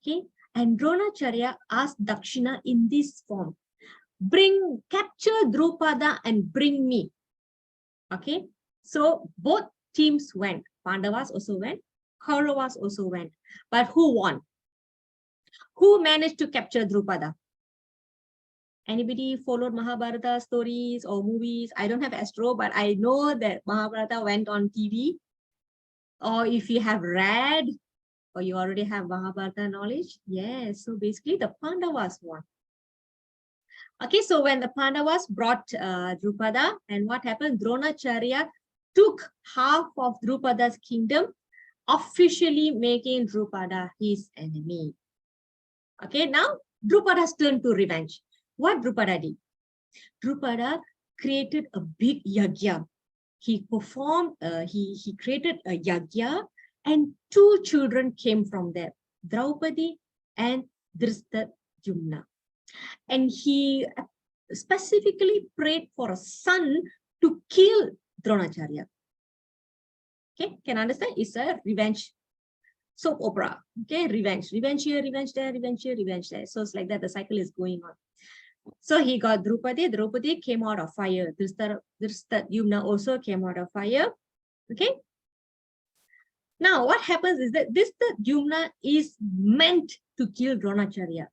Okay, and Dronacharya asked dakshina in this form: capture Drupada and bring me. Okay, so both teams went. Pandavas also went. Kauravas also went. But who won? Who managed to capture Drupada? Anybody followed Mahabharata stories or movies? I don't have Astro, but I know that Mahabharata went on TV. Or if you have read, or you already have Mahabharata knowledge, yes. So basically, the Pandavas won. Okay, so when the Pandavas brought Drupada, and what happened? Dronacharya took half of Drupada's kingdom, officially making Drupada his enemy. Okay, now Drupada's turn to revenge. What Drupada did? Drupada created a big yagya. He performed, he created a yagya, and 2 children came from there, Draupadi and Drishtadyumna. And he specifically prayed for a son to kill Dronacharya. Okay, can understand? It's a revenge soap opera. Okay, revenge here, revenge there, revenge here, revenge there. So it's like that, the cycle is going on. So he got Draupadi came out of fire. Drishtadyumna also came out of fire. Okay. Now what happens is that Drishtadyumna is meant to kill Dronacharya.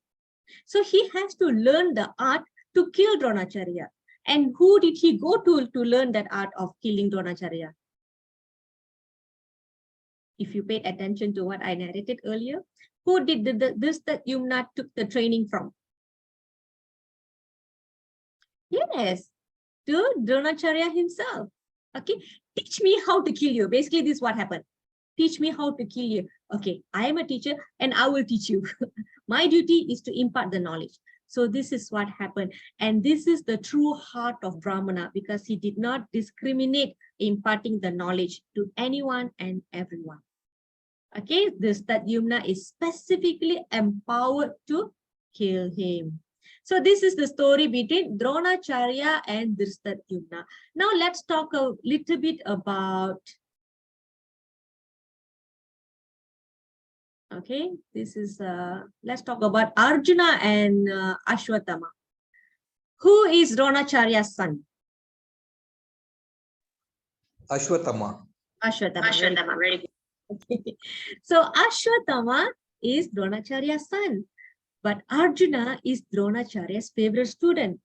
So he has to learn the art to kill Dronacharya. And who did he go to learn that art of killing Dronacharya? If you paid attention to what I narrated earlier, who did Drishtadyumna took the training from? Yes, to Dronacharya himself. Okay, teach me how to kill you. Basically, this is what happened. Teach me how to kill you. Okay, I am a teacher and I will teach you. My duty is to impart the knowledge. So this is what happened. And this is the true heart of Brahmana, because he did not discriminate imparting the knowledge to anyone and everyone. Okay, Drishtadyumna is specifically empowered to kill him. So this is the story between Dronacharya and Drishtadyumna. Now let's talk a little bit about Okay, this is, let's talk about Arjuna and Ashwatthama. Who is Dronacharya's son? Ashwatthama. Ashwatthama, very good. Okay. So Ashwatthama is Dronacharya's son, but Arjuna is Dronacharya's favorite student.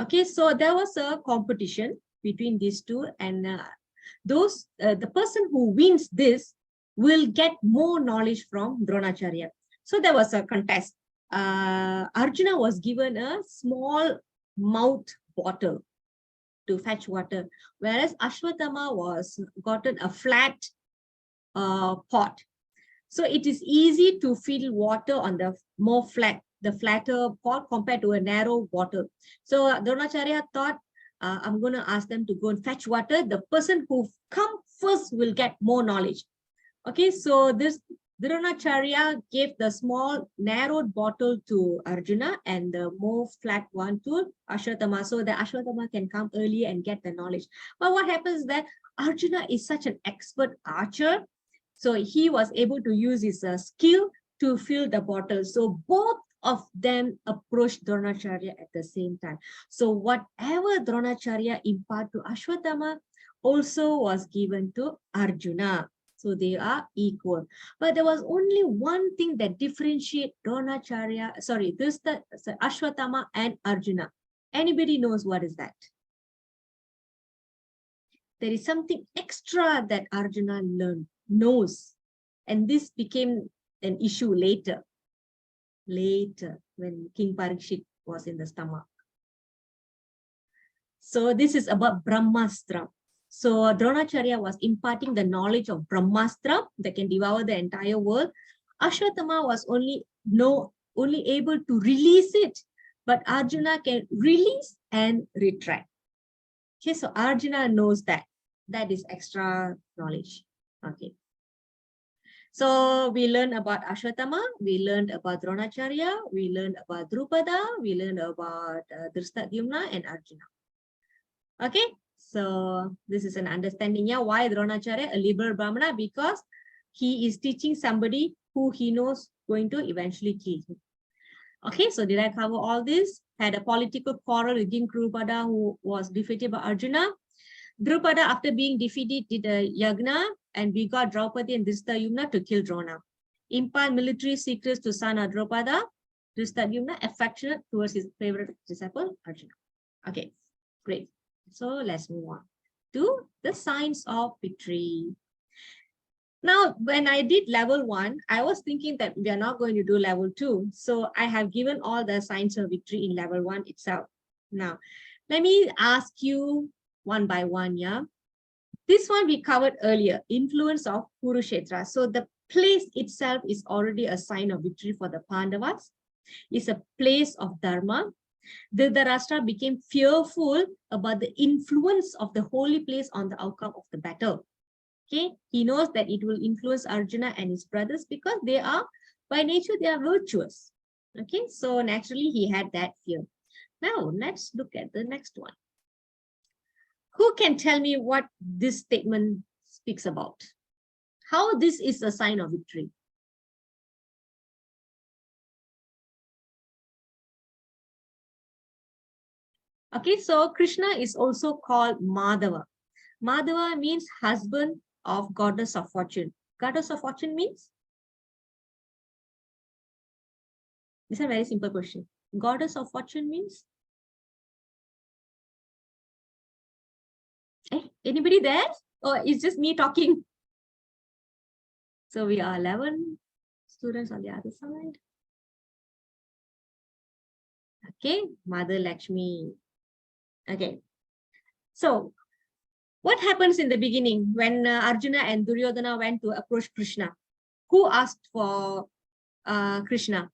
Okay, so there was a competition between these two, and the person who wins this will get more knowledge from Dronacharya. So there was a contest. Arjuna was given a small mouth bottle to fetch water, whereas Ashwatthama was gotten a flat pot. So it is easy to fill water on the flatter pot compared to a narrow bottle. So Dronacharya thought, I'm going to ask them to go and fetch water. The person who come first will get more knowledge. Okay, so this Dronacharya gave the small narrowed bottle to Arjuna and the more flat one to Ashwatthama, so that Ashwatthama can come early and get the knowledge. But what happens is that Arjuna is such an expert archer, so he was able to use his skill to fill the bottle. So both of them approached Dronacharya at the same time. So whatever Dronacharya imparted to Ashwatthama also was given to Arjuna. So they are equal. But there was only one thing that differentiates Ashwatthama and Arjuna. Anybody knows what is that? There is something extra that Arjuna knows. And this became an issue later when King Parikshit was in the stomach. So this is about Brahmastra. So Dronacharya was imparting the knowledge of Brahmastra that can devour the entire world. Ashwatthama was only able to release it, but Arjuna can release and retract. Okay, so Arjuna knows that. That is extra knowledge. Okay. So we learned about Ashwatthama, we learned about Dronacharya, we learned about Drupada, we learned about Drishtadyumna and Arjuna. Okay, so this is an understanding. Yeah, why Dronacharya, a liberal Brahmana? Because he is teaching somebody who he knows going to eventually kill him. Okay, so did I cover all this? Had a political quarrel with King Drupada, who was defeated by Arjuna. Drupada, after being defeated, did a yagna and we got Draupadi and Drishtadyumna to kill Drona. Impart military secrets to son of Drupada. Drishtadyumna affectionate towards his favorite disciple, Arjuna. Okay, great. So let's move on to the signs of victory. Now, when I did level 1, I was thinking that we are not going to do level 2. So I have given all the signs of victory in level 1 itself. Now, let me ask you one by one, yeah? This one we covered earlier, influence of Kurukshetra. So the place itself is already a sign of victory for the Pandavas. It's a place of dharma. Dhritarashtra became fearful about the influence of the holy place on the outcome of the battle. Okay, he knows that it will influence Arjuna and his brothers because they are, by nature, they are virtuous. Okay, so naturally he had that fear. Now let's look at the next one. Who can tell me what this statement speaks about? How this is a sign of victory? Okay, so Krishna is also called Madhava. Madhava means husband of goddess of fortune. Goddess of fortune means? This is a very simple question. Goddess of fortune means? Anybody there? Or it's just me talking? So we are 11 students on the other side. Okay, Mother Lakshmi. Okay, so what happens in the beginning when Arjuna and Duryodhana went to approach Krishna? Who asked for Krishna?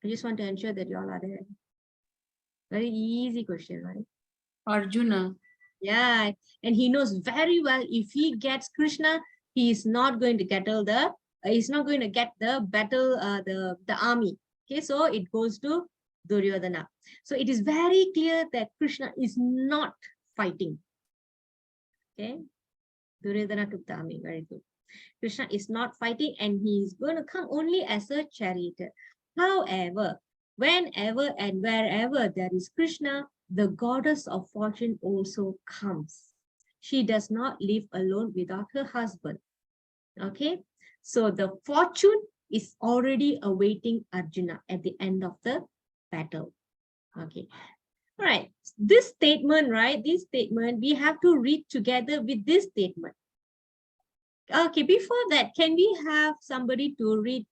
I just want to ensure that you all are there. Very easy question, right? Arjuna. Yeah, and he knows very well if he gets Krishna, he is not going to get the battle, the army. Okay, so it goes to Duryodhana. So it is very clear that Krishna is not fighting. Okay, Duryodhana took the army. Very good. Krishna is not fighting and he is going to come only as a charioteer. However, whenever and wherever there is Krishna, the goddess of fortune also comes. She does not live alone without her husband. Okay, so the fortune is already awaiting Arjuna at the end of the battle. Okay, all right, this statement, right? This statement, we have to read together with this statement. Okay, before that, can we have somebody to read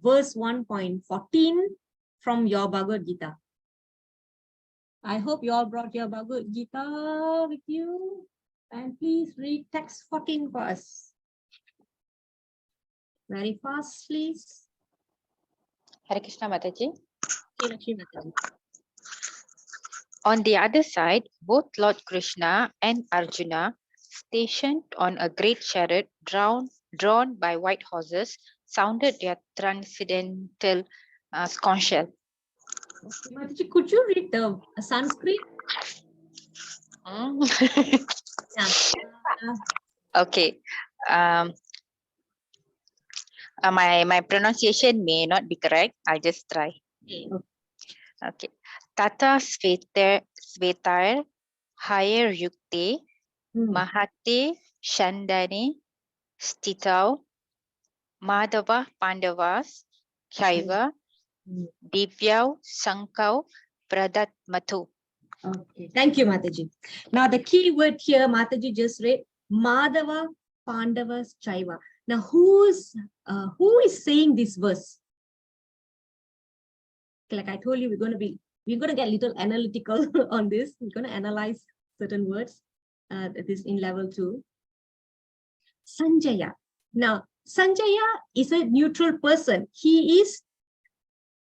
verse 1.14 from your Bhagavad Gita? I hope you all brought your Bhagavad Gita with you. And please read text 14 for us. Very fast, please. Hare Krishna Mataji. Okay, Lakshmi Mataji. On the other side, both Lord Krishna and Arjuna, stationed on a great chariot drawn by white horses, sounded their transcendental conch shell. Okay, Mataji, could you read the Sanskrit? Yeah. Okay. My pronunciation may not be correct. I'll just try. Okay. Tata Svetar Higher Yukte Mahate Shandane Stitau Madhava Pandavas Chaiva Divyau Sankau Pradat Mathu. Okay, thank you, Mataji. Now the key word here, Mataji just read Madhava Pandavas Chaiva. Now who is saying this verse? Like I told you, we're going to get a little analytical on this. We're going to analyze certain words. This in level 2. Sanjaya. Now Sanjaya is a neutral person. He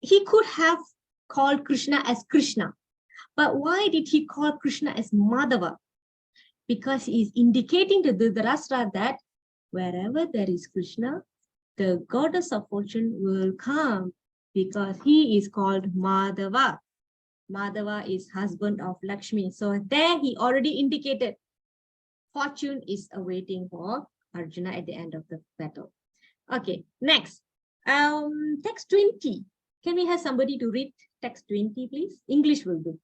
could have called Krishna as Krishna. But why did he call Krishna as Madhava? Because he is indicating to Dhritarashtra that wherever there is Krishna, the goddess of fortune will come because he is called Madhava. Madhava is husband of Lakshmi. So there he already indicated fortune is awaiting for Arjuna at the end of the battle. Okay, next. Text 20. Can we have somebody to read text 20, please? English will do.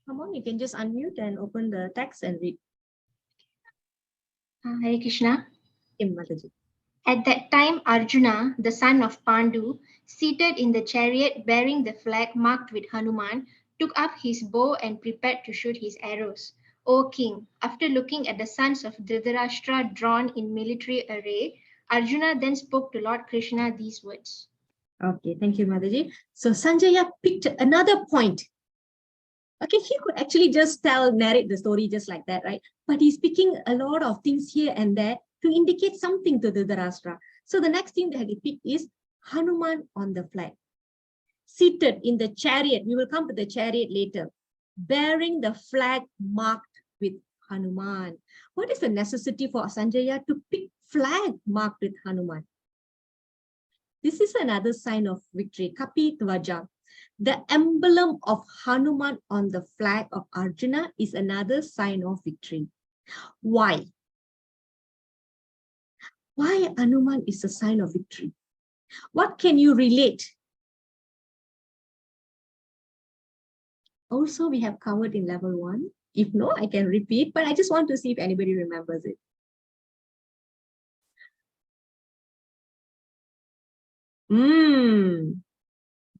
Come on, you can just unmute and open the text and read. Hare Krishna. Mataji. At that time, Arjuna, the son of Pandu, seated in the chariot bearing the flag marked with Hanuman, took up his bow and prepared to shoot his arrows. O king, after looking at the sons of Dhritarashtra drawn in military array, Arjuna then spoke to Lord Krishna these words. Okay, thank you, Mataji. So Sanjaya picked another point. Okay, he could actually just narrate the story just like that, right? But he's picking a lot of things here and there to indicate something to the Dhritarashtra. So the next thing that he picked is Hanuman on the flag, seated in the chariot. We will come to the chariot later, bearing the flag marked with Hanuman. What is the necessity for Sanjaya to pick flag marked with Hanuman? This is another sign of victory, Kapi Dvaja. The emblem of Hanuman on the flag of Arjuna is another sign of victory. Why? Why Hanuman is a sign of victory? What can you relate? Also, we have covered in level 1. If no, I can repeat, but I just want to see if anybody remembers it.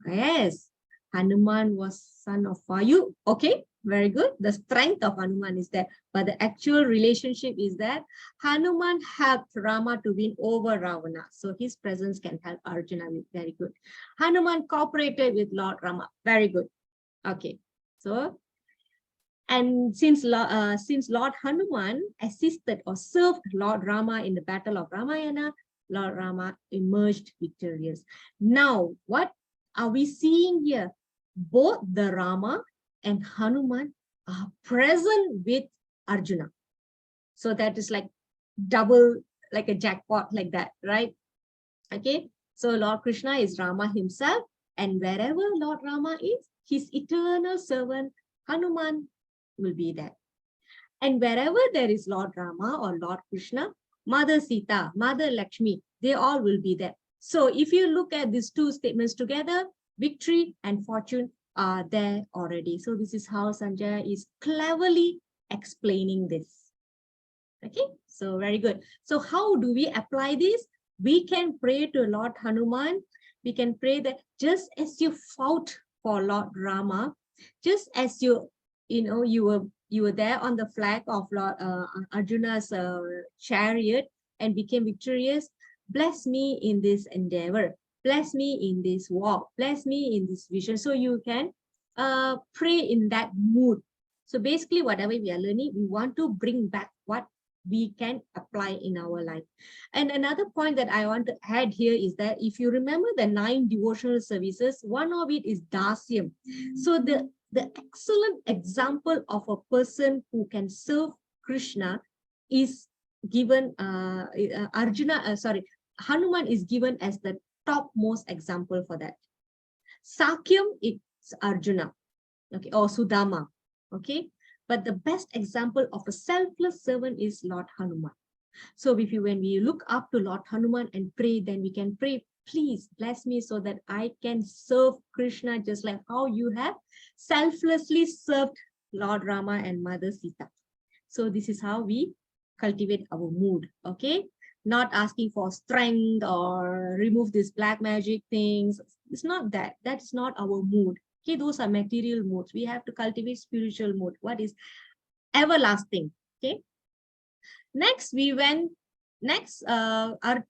Yes, Hanuman was son of Vayu. Okay, very good. The strength of Hanuman is there. But the actual relationship is that Hanuman helped Rama to win over Ravana. So his presence can help Arjuna. Very good. Hanuman cooperated with Lord Rama. Very good. Okay, so and since Lord Hanuman assisted or served Lord Rama in the battle of Ramayana, Lord Rama emerged victorious. Now, what are we seeing here? Both the Rama and Hanuman are present with Arjuna. So that is like double, like a jackpot like that, right? Okay, so Lord Krishna is Rama himself, and wherever Lord Rama is, his eternal servant Hanuman will be there. And wherever there is Lord Rama or Lord Krishna, Mother Sita, Mother Lakshmi, they all will be there. So if you look at these two statements together, victory and fortune are there already. So this is how Sanjaya is cleverly explaining this. Okay, so very good. So how do we apply this? We can pray to Lord Hanuman. We can pray that just as you fought for Lord Rama, just as you were there on the flag of Lord Arjuna's chariot and became victorious, bless me in this endeavor, bless me in this walk, bless me in this vision. So you can pray in that mood. So basically, whatever we are learning, we want to bring back what we can apply in our life. And another point that I want to add here is that if you remember the 9 devotional services, one of it is Dasyam. So the excellent example of a person who can serve Krishna is given, Hanuman is given as the topmost example for that. Sakyam is Arjuna, okay, or Sudama, okay. But the best example of a selfless servant is Lord Hanuman. So when we look up to Lord Hanuman and pray, then we can pray, please bless me so that I can serve Krishna just like how you have selflessly served Lord Rama and Mother Sita. So this is how we cultivate our mood, okay? Not asking for strength or remove these black magic things. It's not that. That's not our mood. Okay, those are material moods. We have to cultivate spiritual mood. What is everlasting? Okay. Next,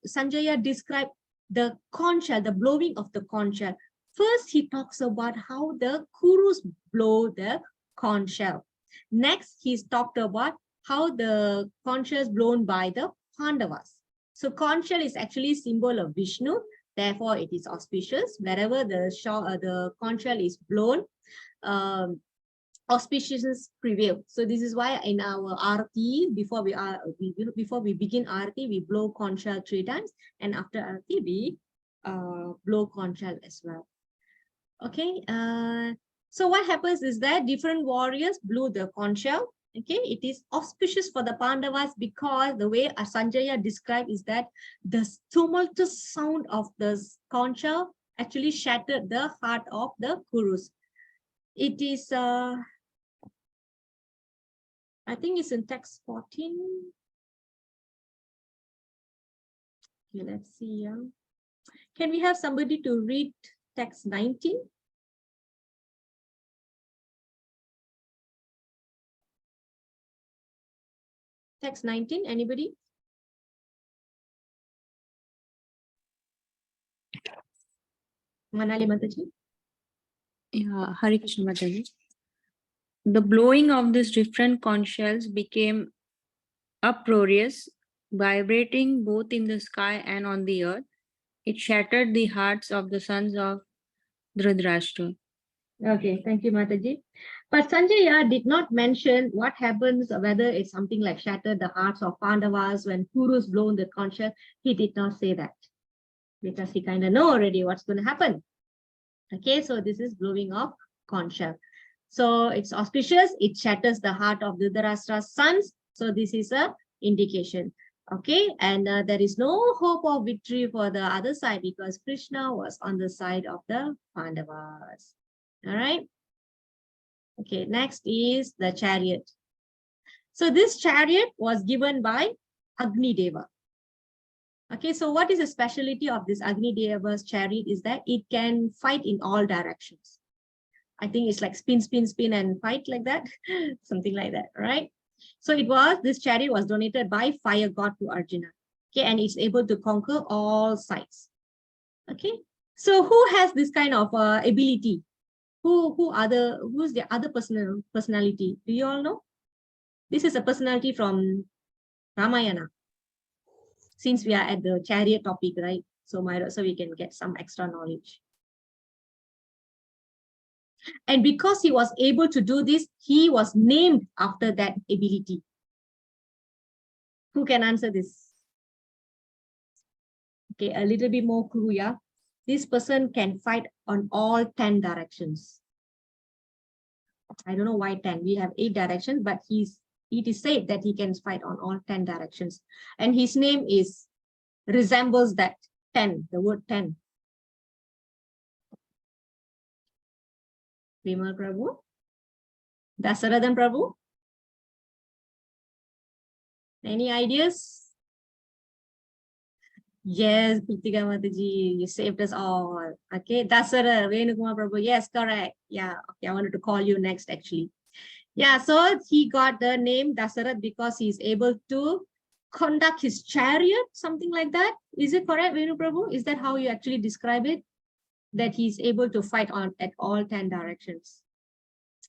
Sanjaya described the conch shell, the blowing of the conch shell. First, he talks about how the Kurus blow the conch shell. Next, he's talked about how the conch shell is blown by the Pandavas. So conch shell is actually a symbol of Vishnu. Therefore, it is auspicious. Wherever the conch shell is blown, auspiciousness prevail. So this is why in our arati, before we begin arati, we blow conch shell 3 times, and after arati we blow conch shell as well. Okay. So what happens is that different warriors blew the conch shell. Okay, it is auspicious for the Pandavas because the way Sanjaya described is that the tumultuous sound of the conch shell actually shattered the heart of the Kurus. It is, I think it's in text 14. Okay, let's see. Can we have somebody to read text 19? Text 19, anybody? Manali Mataji? Yeah, Hare Krishna Mataji. The blowing of these different conch shells became uproarious, vibrating both in the sky and on the earth. It shattered the hearts of the sons of Dhritarashtra. Okay, thank you, Mataji. But Sanjaya did not mention what happens, whether it's something like shattered the hearts of Pandavas when Kurus blown the conch shell. He did not say that because he kind of know already what's going to happen. Okay, so this is blowing of conch shell. So it's auspicious. It shatters the heart of Dhritarashtra's sons. So this is a indication. Okay, and there is no hope of victory for the other side because Krishna was on the side of the Pandavas. All right. Okay, next is the chariot. So this chariot was given by Agni Deva. Okay, so what is the specialty of this Agni Deva's chariot is that it can fight in all directions. I think it's like spin, spin, spin and fight like that, something like that, right? So this chariot was donated by fire god to Arjuna. Okay, and it's able to conquer all sides. Okay, so who has this kind of ability? Who's the other personality? Do you all know? This is a personality from Ramayana. Since we are at the chariot topic, right? So we can get some extra knowledge. And because he was able to do this, he was named after that ability. Who can answer this? Okay, a little bit more clue, yeah. This person can fight on all 10 directions. I don't know why 10. We have 8 directions, but it is said that he can fight on all 10 directions. And his name resembles that 10, the word 10. Vimal Prabhu? Dasaradan Prabhu? Any ideas? Yes, Pritika Mataji, you saved us all. Okay, Dasara, Venukumar Prabhu. Yes, correct. Yeah, okay, I wanted to call you next actually. Yeah, so he got the name Dasarath because he's able to conduct his chariot, something like that. Is it correct, Venu Prabhu? Is that how you actually describe it? That he's able to fight at all 10 directions.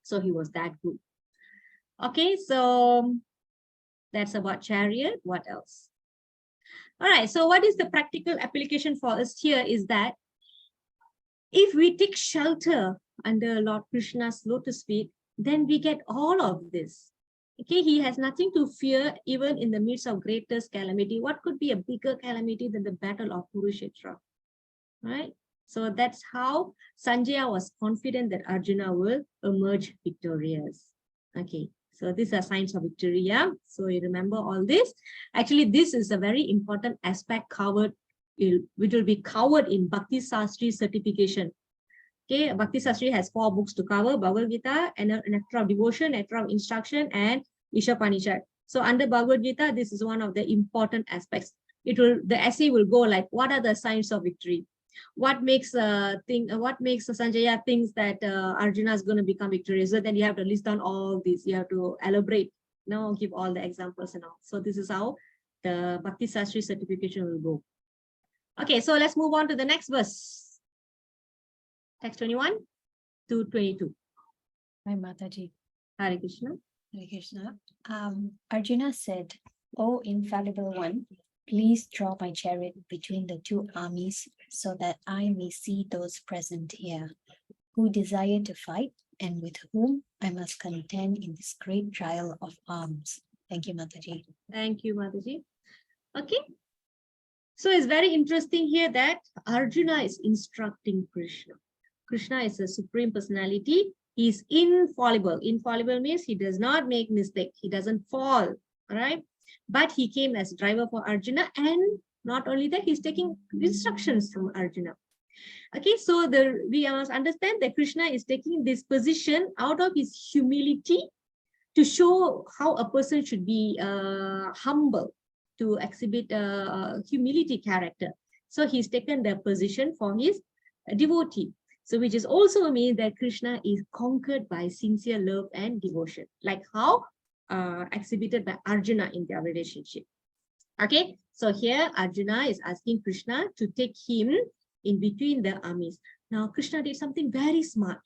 So he was that good. Okay, so that's about chariot. What else? All right, so what is the practical application for us here is that if we take shelter under Lord Krishna's lotus feet, then we get all of this. Okay, he has nothing to fear even in the midst of greatest calamity. What could be a bigger calamity than the battle of Kurukshetra? Right? So that's how Sanjaya was confident that Arjuna will emerge victorious. Okay, so these are signs of victory. Yeah, so you remember all this. Actually, this is a very important aspect covered, which will be covered in Bhakti Sastri certification. Okay, Bhakti Sastri has 4 books to cover: Bhagavad Gita, and a Nectar of Devotion, Nectar of Instruction, and Ishapanishad. So under Bhagavad Gita, this is one of the important aspects. The essay will go like, what are the signs of victory? What makes Sanjaya thinks that Arjuna is going to become victorious? So then you have to list down all these. You have to elaborate, give all the examples and all. So this is how the Bhakti Sastri certification will go. Okay, so let's move on to the next verse. Text 21 to 22. Hi, Mataji. Hare Krishna. Hare Krishna. Arjuna said, "O infallible one, please draw my chariot between the 2 armies so that I may see those present here who desire to fight and with whom I must contend in this great trial of arms." Thank you, Mataji. Thank you, Mataji. Okay. So it's very interesting here that Arjuna is instructing Krishna. Krishna is a supreme personality. He's infallible. Infallible means he does not make mistake. He doesn't fall. All right. But he came as driver for Arjuna, and not only that, he's taking instructions from Arjuna. Okay, so we must understand that Krishna is taking this position out of his humility to show how a person should be humble, to exhibit humility character. So he's taken the position for his devotee. So which is also mean that Krishna is conquered by sincere love and devotion, like how exhibited by Arjuna in their relationship. Okay, so here Arjuna is asking Krishna to take him in between the armies. Now Krishna did something very smart.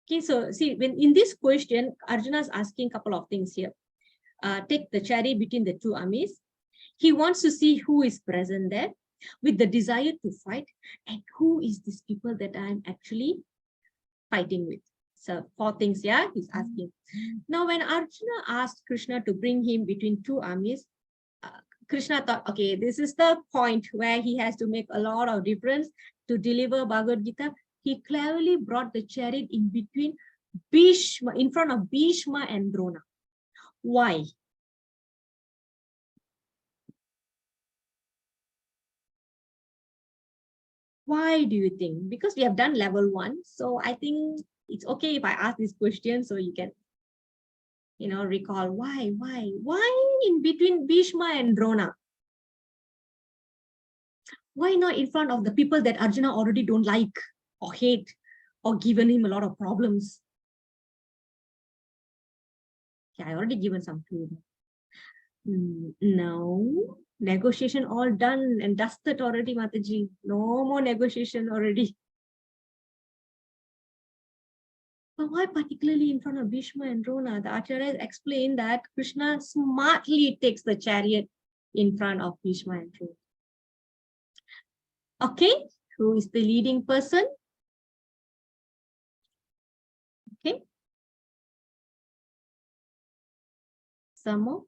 Okay, so see, when in this question, Arjuna is asking a couple of things here. Take the chariot between the 2 armies. He wants to see who is present there with the desire to fight, and who is these people that I'm actually fighting with. So 4 things, yeah, he's asking. Now, when Arjuna asked Krishna to bring him between 2 armies, Krishna thought, okay, this is the point where he has to make a lot of difference to deliver Bhagavad Gita. He cleverly brought the chariot in between Bhishma, in front of Bhishma and Drona. Why? Why do you think? Because we have done level 1. So I think it's okay if I ask this question so you can, recall why in between Bhishma and Drona? Why not in front of the people that Arjuna already don't like or hate or given him a lot of problems? Yeah, I already given some clue. No, negotiation all done and dusted already, Mataji. No more negotiation already. But why particularly in front of Bhishma and Drona? The Acharyas explained that Krishna smartly takes the chariot in front of Bhishma and Drona. Okay, who is the leading person? Okay. Some more?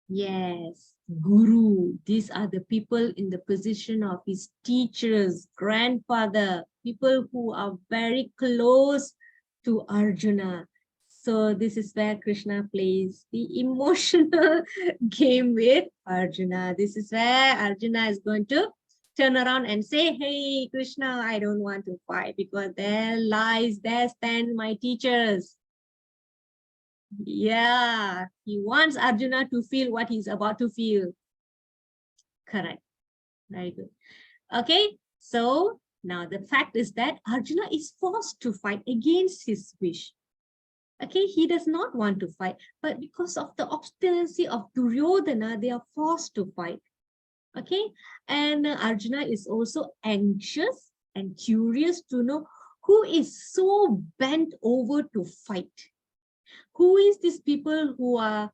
Yes, Guru. These are the people in the position of his teachers, grandfather, people who are very close to Arjuna. So this is where Krishna plays the emotional game with Arjuna. This is where Arjuna is going to turn around and say, hey, Krishna, I don't want to fight because there stand my teachers. Yeah, he wants Arjuna to feel what he's about to feel. Correct. Very good. Okay, so now the fact is that Arjuna is forced to fight against his wish. Okay, he does not want to fight, but because of the obstinacy of Duryodhana, they are forced to fight. Okay, and Arjuna is also anxious and curious to know who is so bent over to fight. Who is these people who are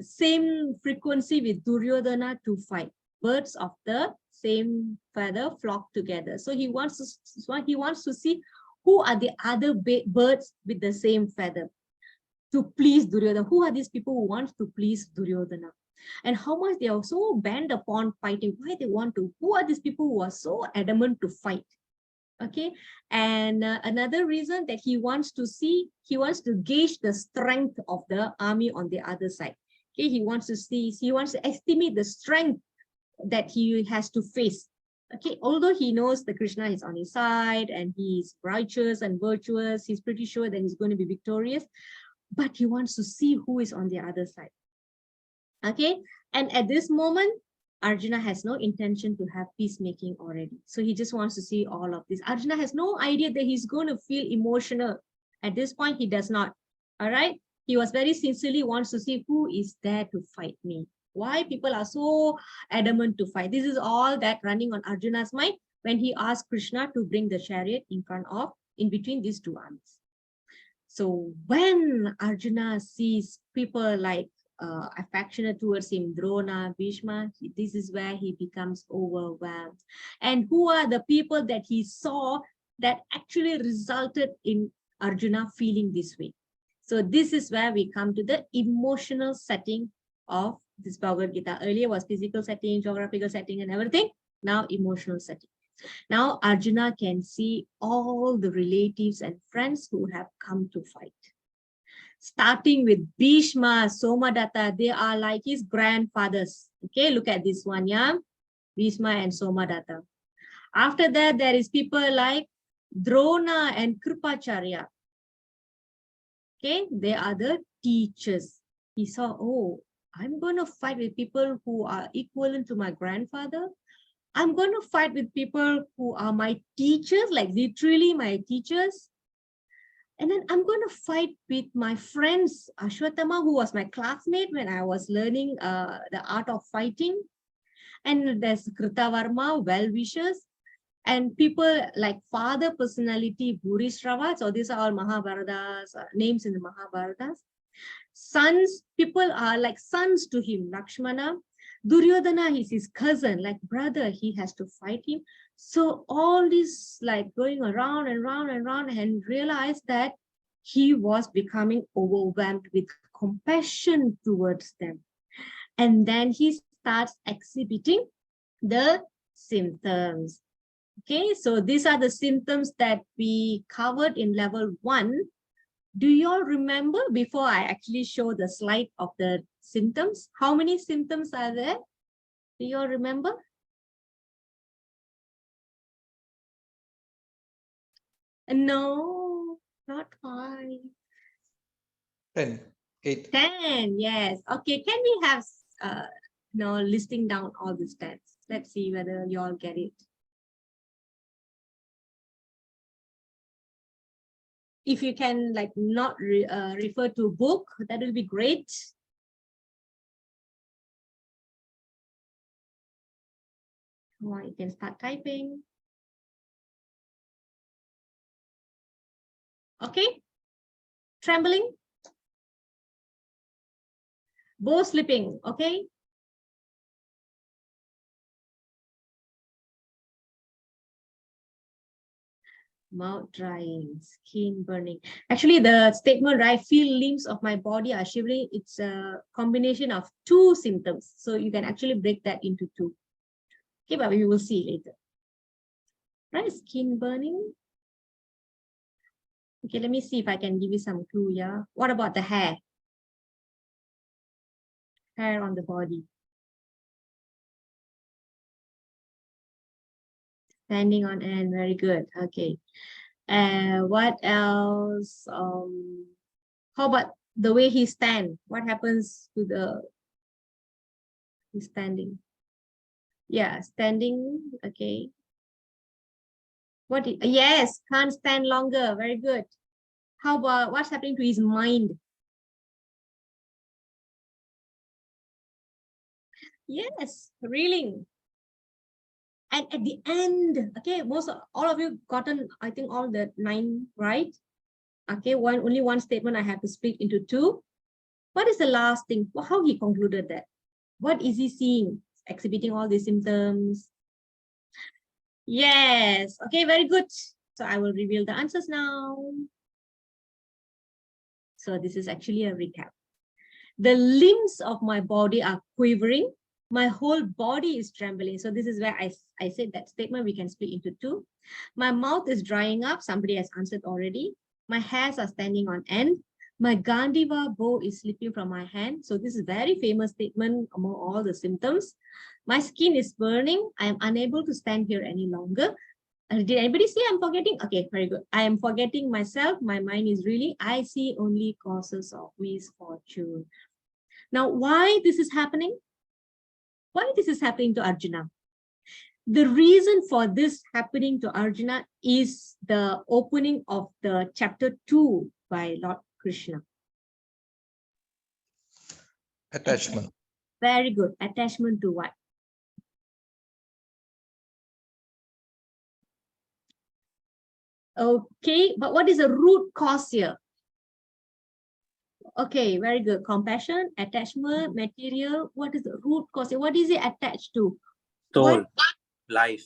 same frequency with Duryodhana to fight? Birds of the same feather flock together. So he wants to see who are the other birds with the same feather to please Duryodhana. Who are these people who want to please Duryodhana? And how much they are so bent upon fighting. Why they want to? Who are these people who are so adamant to fight? Okay, and another reason that he wants to see, he wants to gauge the strength of the army on the other side. Okay, he wants to estimate the strength that he has to face. Okay, although he knows that Krishna is on his side and he's righteous and virtuous, he's pretty sure that he's going to be victorious, but he wants to see who is on the other side. Okay, and at this moment, Arjuna has no intention to have peacemaking already. So he just wants to see all of this. Arjuna has no idea that he's going to feel emotional. At this point, he does not. All right. He was very sincerely wants to see who is there to fight me. Why people are so adamant to fight. This is all that running on Arjuna's mind when he asked Krishna to bring the chariot in between these two armies. So when Arjuna sees people like affectionate towards him, Drona, Bhishma, this is where he becomes overwhelmed. And who are the people that he saw that actually resulted in Arjuna feeling this way? So this is where we come to the emotional setting of this Bhagavad Gita. Earlier was physical setting, geographical setting and everything. Now emotional setting. Now Arjuna can see all the relatives and friends who have come to fight. Starting with Bhishma, Somadatta, they are like his grandfathers. Okay, look at this one, yeah? Bhishma and Somadatta. After that, there is people like Drona and Kripacharya. Okay, they are the teachers. He saw, oh, I'm going to fight with people who are equivalent to my grandfather. I'm going to fight with people who are my teachers, like literally my teachers. And then I'm going to fight with my friends, Ashwatthama, who was my classmate when I was learning the art of fighting. And there's Kritavarma, well-wishers, and people like father personality, Bhurishrava. So these are all Mahabharatas, names in the Mahabharatas. Sons, people are like sons to him, Lakshmana. Duryodhana is his cousin, like brother, he has to fight him. So all this like going around and round and round, and realized that he was becoming overwhelmed with compassion towards them. And then he starts exhibiting the symptoms. Okay, so these are the symptoms that we covered in level 1. Do you all remember before I actually show the slide of the symptoms? How many symptoms are there? Do you all remember? No, not 5. 10, 8. 10, yes. Okay, can we have listing down all the stats? Let's see whether you all get it. If you can like not refer to book, that will be great. Come on, you can start typing. Okay. Trembling. Bow slipping, okay. Mouth drying, skin burning. Actually, the statement, I feel limbs of my body are shivering, it's a combination of 2 symptoms. So you can actually break that into 2. Okay, but we will see later. Right, skin burning. Okay, let me see if I can give you some clue. Yeah. What about the hair? Hair on the body. Standing on end. Very good. Okay. What else? How about the way he stand? What happens to the he's standing? Yeah, standing. Okay. Yes, can't stand longer. Very good. How about what's happening to his mind? Yes, reeling. And at the end, okay, all of you gotten, I think, all the 9 right. Okay, only one statement I have to split into 2. What is the last thing? How he concluded that? What is he seeing? Exhibiting all these symptoms. Yes. Okay, very good. So I will reveal the answers now. So this is actually a recap. The limbs of my body are quivering. My whole body is trembling. So this is where I said that statement we can split into 2. My mouth is drying up. Somebody has answered already. My hairs are standing on end. My Gandiva bow is slipping from my hand. So this is a very famous statement among all the symptoms. My skin is burning. I am unable to stand here any longer. Did anybody see I'm forgetting? Okay, very good. I am forgetting myself. My mind is really, I see only causes of misfortune. Now, why this is happening? Why this is happening to Arjuna? The reason for this happening to Arjuna is the opening of the chapter 2 by Lord Krishna. Attachment. Very good. Attachment to what? Okay, but what is the root cause here? Okay, very good. Compassion, attachment, material. What is the root cause here? What is it attached to? Soul, What? life.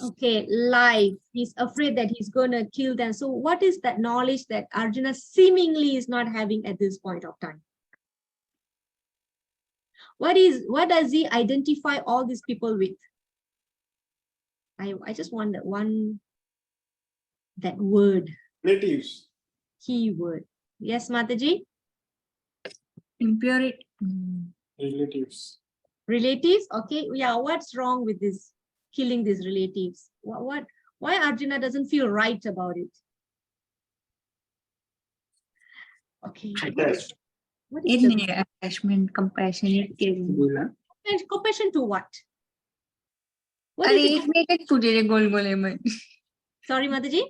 Okay, life. He's afraid that he's going to kill them. So what is that knowledge that Arjuna seemingly is not having at this point of time? What does he identify all these people with? I just want that word. Relatives. Keyword. Yes, Mataji? Impurity. Relatives. Relatives? Okay, yeah, what's wrong with this? Killing these relatives? Why Arjuna doesn't feel right about it? Okay. What is the Attachment, compassionate, caring. compassion to what? What is it? Sorry, Mataji?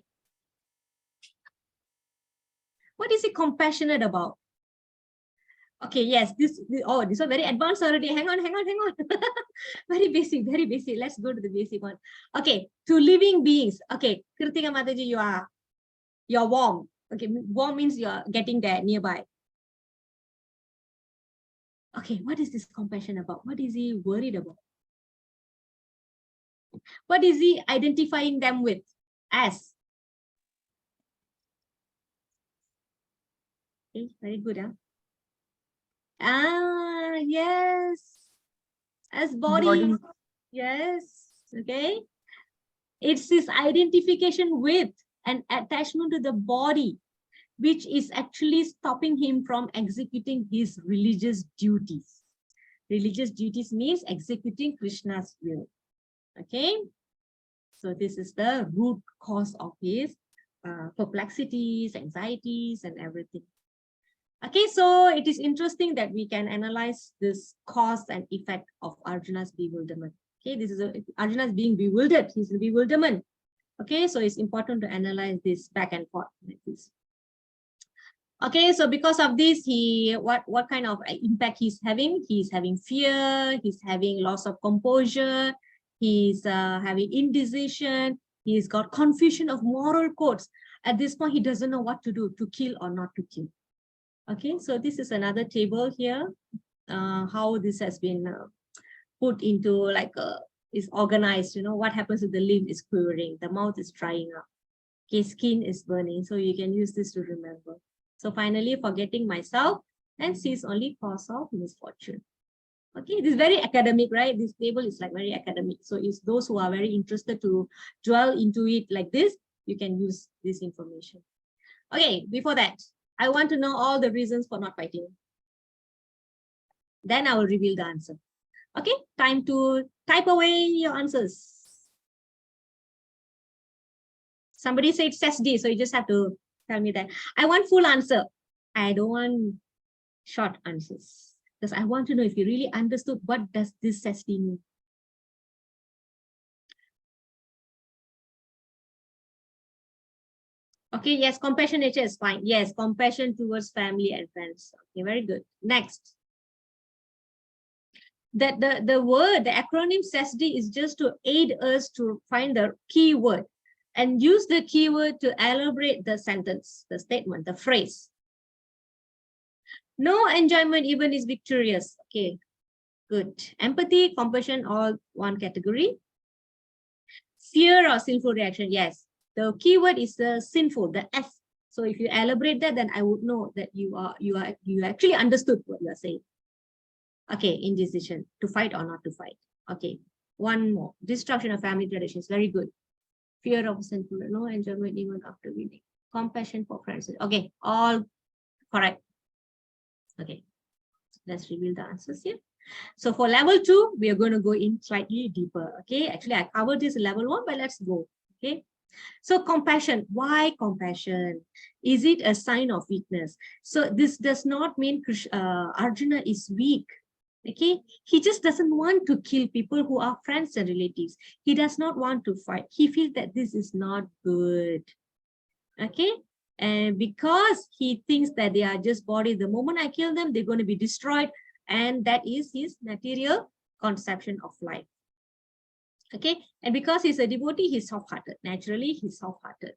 What is he compassionate about? Okay, yes, this is very advanced already. Hang on. Very basic. Let's go to the basic one. Okay, to living beings. Okay, Kritika Mataji, you're warm. Okay, warm means you're getting there nearby. Okay, what is this compassion about? What is he worried about? What is he identifying them with as? Okay, very good, huh? Yes. As body. Yes. Okay. It's this identification with an attachment to the body, which is actually stopping him from executing his religious duties. Religious duties means executing Krishna's will. Okay. So this is the root cause of his perplexities, anxieties, and everything. Okay, so it is interesting that we can analyze this cause and effect of Arjuna's bewilderment. Okay, this is Arjuna is being bewildered. He's in bewilderment. Okay, so it's important to analyze this back and forth like this. Okay, so because of this, what kind of impact he's having? He's having fear. He's having loss of composure. He's having indecision. He's got confusion of moral codes. At this point, he doesn't know what to do, to kill or not to kill. Okay, so this is another table here, how this has been put into like is organized. You know, what happens if the limb is quivering, the mouth is drying up, okay, skin is burning. So you can use this to remember. So finally, forgetting myself and sees only cause of misfortune. Okay, this is very academic, right? This table is like very academic. So it's those who are very interested to dwell into it like this, you can use this information. Okay, before that, I want to know all the reasons for not fighting. Then I will reveal the answer. Okay, time to type away your answers. Somebody said says D, so you just have to tell me that. I want full answer. I don't want short answers. Because I want to know if you really understood what does this says D mean. Okay, yes, compassion nature is fine. Yes, compassion towards family and friends. Okay, very good. Next. That the word, the acronym SESD is just to aid us to find the keyword and use the keyword to elaborate the sentence, the statement, the phrase. No enjoyment even is victorious. Okay, good. Empathy, compassion, all one category. Fear or sinful reaction, yes. The keyword is the sinful, the S. So if you elaborate that, then I would know that you actually understood what you are saying. Okay, indecision, to fight or not to fight. Okay, one more. Destruction of family traditions, very good. Fear of sinful, no enjoyment even after winning. Compassion for friends. Okay, all correct. Okay, let's reveal the answers here. So for level 2, we are going to go in slightly deeper. Okay, actually I covered this in level 1, but let's go. Okay, so compassion. Why compassion? Is it a sign of weakness? So this does not mean Arjuna is weak. Okay, he just doesn't want to kill people who are friends and relatives. He does not want to fight. He feels that this is not good. Okay, and because he thinks that they are just bodies, the moment I kill them, they're going to be destroyed, and that is his material conception of life. Okay, and because he's a devotee, he's soft-hearted. Naturally, he's soft-hearted.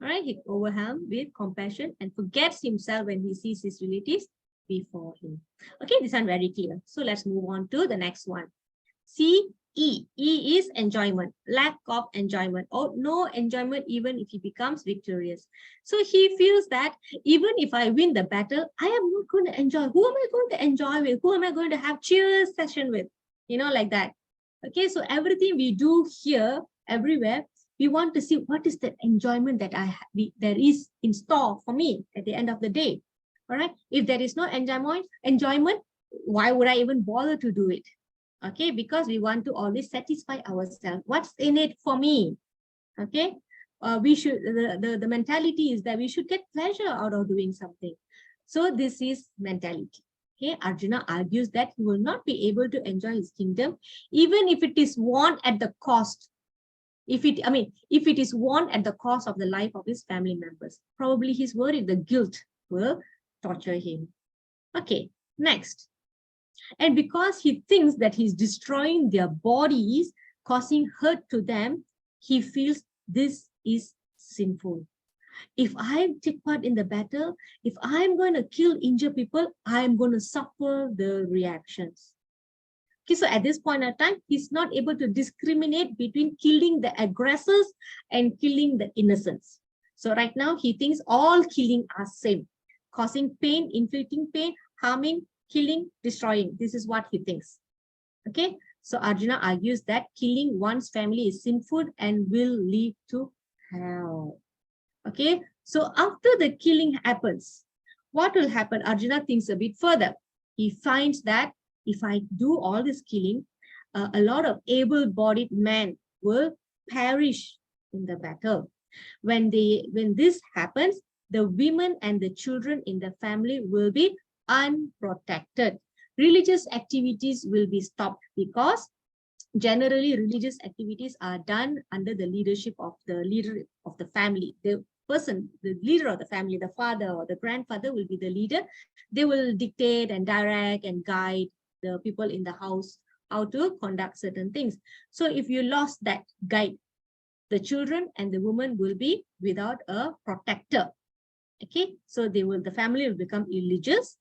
All right, he's overwhelmed with compassion and forgets himself when he sees his relatives before him. Okay, this one very clear. So let's move on to the next one. C, E. E is enjoyment, lack of enjoyment, or no enjoyment even if he becomes victorious. So he feels that even if I win the battle, I am not going to enjoy. Who am I going to enjoy with? Who am I going to have cheers session with? You know, like that. Okay, so everything we do here, everywhere, we want to see what is the enjoyment that there is in store for me at the end of the day. All right, if there is no enjoyment, why would I even bother to do it? Okay, because we want to always satisfy ourselves. What's in it for me? Okay, we should, the mentality is that we should get pleasure out of doing something. So this is mentality. Okay, Arjuna argues that he will not be able to enjoy his kingdom, even if it is won at the cost. If it is won at the cost of the life of his family members, probably he's worried the guilt will torture him. Okay, next. And because he thinks that he's destroying their bodies, causing hurt to them, he feels this is sinful. If I take part in the battle, if I'm going to kill, injure people, I'm going to suffer the reactions. Okay, so at this point in time, he's not able to discriminate between killing the aggressors and killing the innocents. So right now, he thinks all killing are same, causing pain, inflicting pain, harming, killing, destroying. This is what he thinks. Okay, so Arjuna argues that killing one's family is sinful and will lead to hell. Okay, so after the killing happens, what will happen? Arjuna thinks a bit further. He finds that if I do all this killing, a lot of able-bodied men will perish in the battle. When this happens, the women and the children in the family will be unprotected. Religious activities will be stopped because generally religious activities are done under the leadership of the leader of the family. The person, the leader of the family, the father or the grandfather will be the leader. They will dictate and direct and guide the people in the house how to conduct certain things. So if you lost that guide, the children and the woman will be without a protector. Okay, so the family will become irreligious,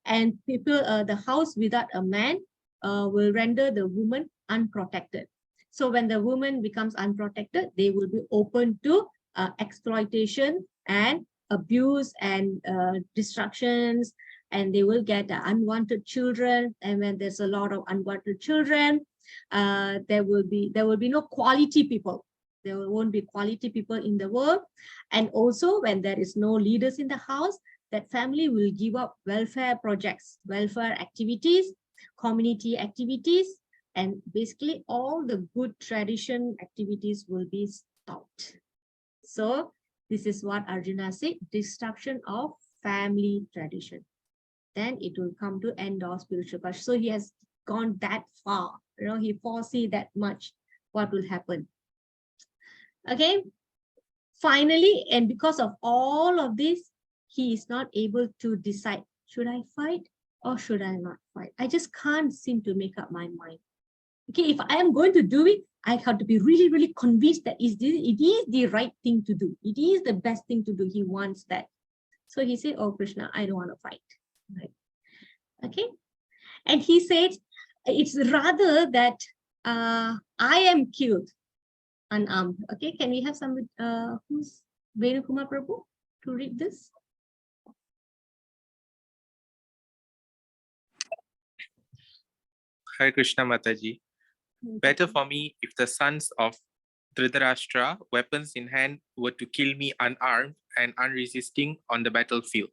and people, the house without a man will render the woman unprotected. So when the woman becomes unprotected, they will be open to exploitation and abuse and destructions, and they will get unwanted children. And when there's a lot of unwanted children, there will be no quality people. There won't be quality people in the world. And also when there is no leaders in the house, that family will give up welfare projects, welfare activities, community activities, and basically all the good tradition activities will be stopped. So this is what Arjuna said, destruction of family tradition. Then it will come to end of spiritual culture. So he has gone that far, he foresee that much what will happen. Okay, finally, and because of all of this, he is not able to decide, should I fight or should I not fight? I just can't seem to make up my mind. Okay, if I am going to do it, I have to be really, really convinced that it is the right thing to do. It is the best thing to do. He wants that. So he said, oh, Krishna, I don't want to fight. Right. Okay. And he said, it's rather that I am killed unarmed. Okay, can we have somebody who's Venu Kumar Prabhu to read this? Hare Krishna Mataji. Better for me if the sons of Dhritarashtra, weapons in hand, were to kill me unarmed and unresisting on the battlefield.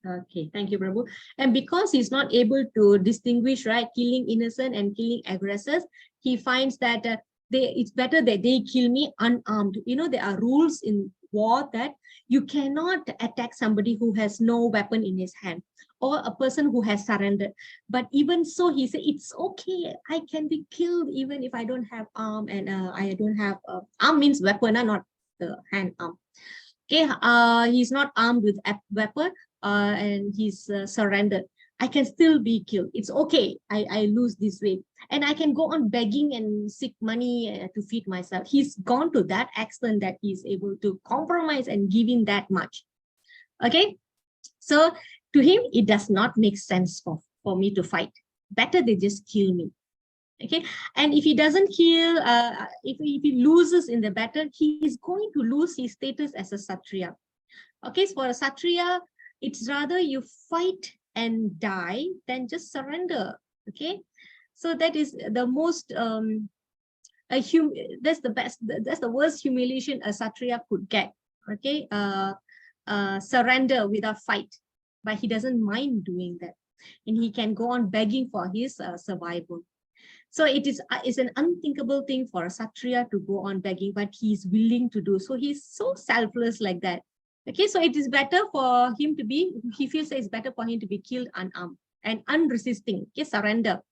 Okay, thank you, Prabhu. And because he's not able to distinguish, right, killing innocent and killing aggressors, he finds that it's better that they kill me unarmed. You know, there are rules in war that you cannot attack somebody who has no weapon in his hand or a person who has surrendered. But even so, he said, it's okay. I can be killed even if I don't have arm, and I don't have arm means weapon, not the hand arm. Okay, he's not armed with a weapon and he's surrendered. I can still be killed. It's okay. I lose this way. And I can go on begging and seek money to feed myself. He's gone to that extent that he's able to compromise and give in that much. Okay. So to him, it does not make sense for me to fight. Better they just kill me. Okay. And if he doesn't kill, if he loses in the battle, he is going to lose his status as a Kshatriya. Okay. So for a Kshatriya, it's rather you fight and die than just surrender. Okay, so that is the most that's the best, that's the worst humiliation a Kshatriya could get. Okay, surrender without fight, but he doesn't mind doing that, and he can go on begging for his survival. So it's an unthinkable thing for a Kshatriya to go on begging, but he's willing to do so. He's so selfless like that. Okay, so it is better for him to be, he feels that it's better for him to be killed unarmed and unresisting, okay, surrender,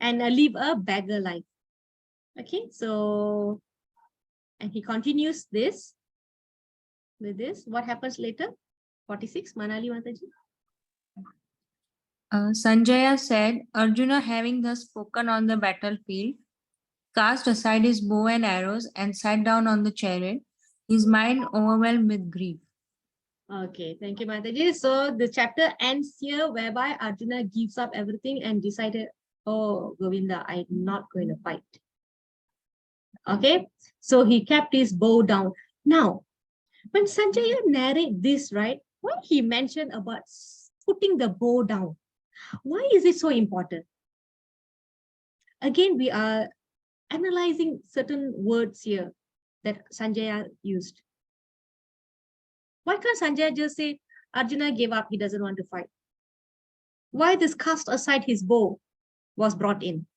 and live a beggar life. Okay, so, and he continues this, with this. What happens later? 46, Manali Mataji. Sanjaya said, Arjuna, having thus spoken on the battlefield, cast aside his bow and arrows and sat down on the chariot, his mind overwhelmed with grief. Okay, thank you, Mataji. So the chapter ends here, whereby Arjuna gives up everything and decided, oh, Govinda, I'm not going to fight. Okay, so he kept his bow down. Now, when Sanjaya narrated this, right, why he mentioned about putting the bow down? Why is it so important? Again, we are analyzing certain words here that Sanjaya used. Why can't Sanjaya just say, Arjuna gave up, he doesn't want to fight? Why this cast aside his bow was brought in?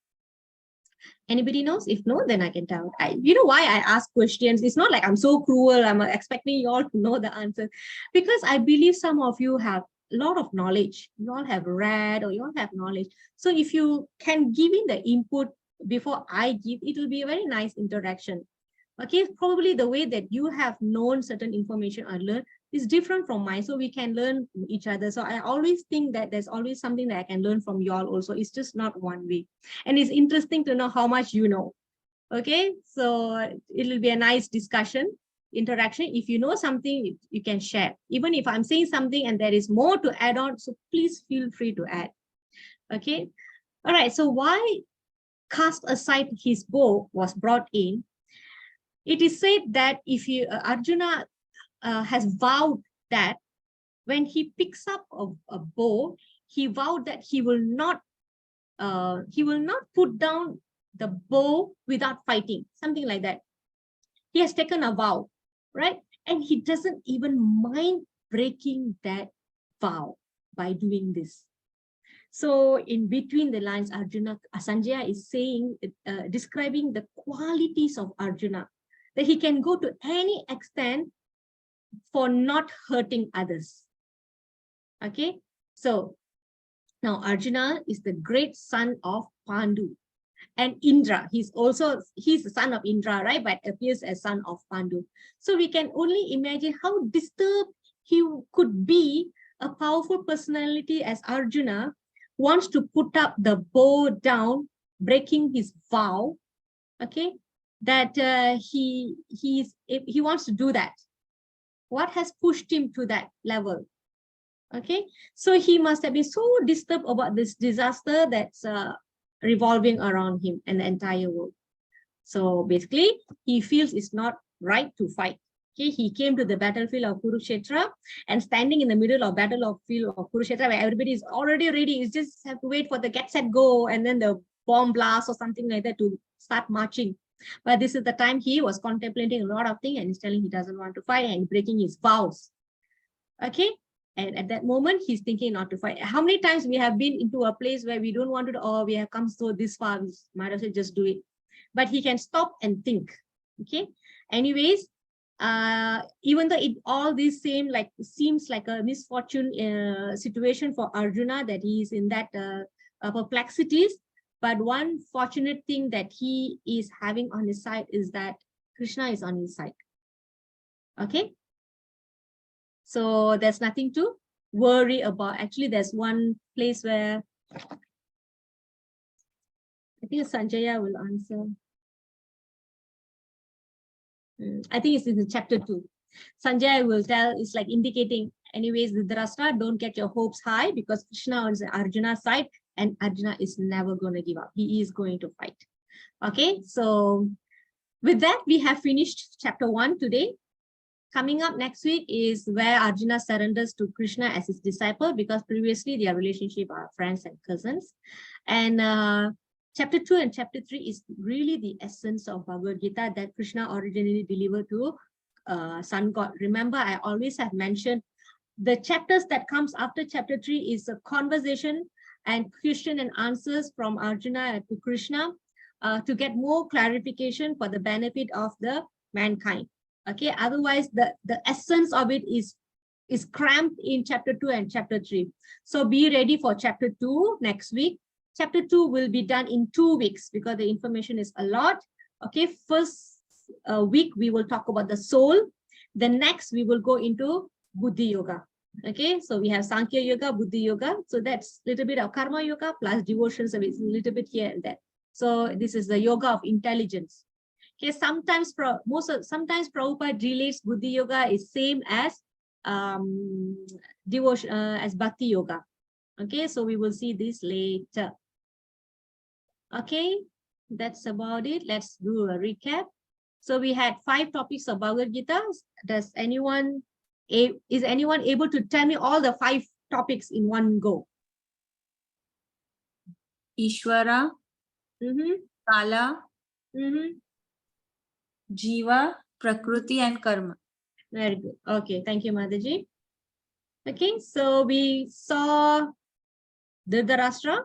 Anybody knows? If no, then I can tell. You know why I ask questions? It's not like I'm so cruel, I'm expecting you all to know the answer. Because I believe some of you have a lot of knowledge. You all have read or you all have knowledge. So if you can give in the input before I give, it will be a very nice interaction. Okay, probably the way that you have known certain information or learned is different from mine, so we can learn from each other. So I always think that there's always something that I can learn from y'all also. It's just not one way. And it's interesting to know how much you know. Okay, so it'll be a nice discussion, interaction. If you know something, you can share. Even if I'm saying something and there is more to add on, so please feel free to add. Okay, all right, so why cast aside his bow was brought in? It is said that if you, Arjuna has vowed that when he picks up a bow, he vowed that he will not put down the bow without fighting, something like that. He has taken a vow, right? And he doesn't even mind breaking that vow by doing this. So in between the lines, Sanjaya is saying, describing the qualities of Arjuna, that he can go to any extent for not hurting others. Okay, so now Arjuna is the great son of Pandu. And Indra, he's the son of Indra, right? But appears as son of Pandu. So we can only imagine how disturbed he could be. A powerful personality as Arjuna wants to put up the bow down, breaking his vow. Okay, that he wants to do that. What has pushed him to that level? Okay, so he must have been so disturbed about this disaster that's revolving around him and the entire world. So basically, he feels it's not right to fight. Okay, he came to the battlefield of Kurukshetra, and standing in the middle of battlefield of Kurukshetra, where everybody is already ready, you just have to wait for the get set go and then the bomb blast or something like that to start marching. But this is the time he was contemplating a lot of things, and he's telling he doesn't want to fight and breaking his vows. Okay, and at that moment he's thinking not to fight. How many times we have been into a place where we don't want to, or we have come so this far, we might as well just do it. But he can stop and think. Okay, anyways, even though it all this seems like a misfortune situation for Arjuna, that he is in that perplexities, but one fortunate thing that he is having on his side is that Krishna is on his side. Okay, so there's nothing to worry about. Actually, there's one place where I think Sanjaya will answer. I think it's in the chapter 2. Sanjaya will tell, it's like indicating, anyways, Dhritarashtra, don't get your hopes high, because Krishna is Arjuna's side, and Arjuna is never going to give up. He is going to fight. Okay, so with that, we have finished chapter 1 today. Coming up next week is where Arjuna surrenders to Krishna as his disciple, because previously their relationship are friends and cousins. And chapter 2 and chapter 3 is really the essence of Bhagavad Gita that Krishna originally delivered to Sun God. Remember, I always have mentioned the chapters that comes after chapter 3 is a conversation and question and answers from Arjuna to Krishna to get more clarification for the benefit of the mankind. Okay, otherwise the essence of it is cramped in chapter 2 and chapter 3. So be ready for chapter 2 next week. Chapter 2 will be done in 2 weeks because the information is a lot. Okay, first week we will talk about the soul. The next we will go into Buddhi Yoga. Okay, so we have Sankhya Yoga, Buddhi Yoga. So that's a little bit of Karma Yoga plus devotion service, a little bit here and there. So this is the yoga of intelligence. Okay, sometimes Prabhupada relates Buddhi Yoga is same as devotion as Bhakti Yoga. Okay, so we will see this later. Okay, that's about it. Let's do a recap. So we had 5 topics of Bhagavad Gita. Is anyone able to tell me all the 5 topics in one go? Ishvara, Kala, Jiva, Prakriti, and Karma. Very good. Okay, thank you, Mataji. Okay, so we saw Dhritarashtra.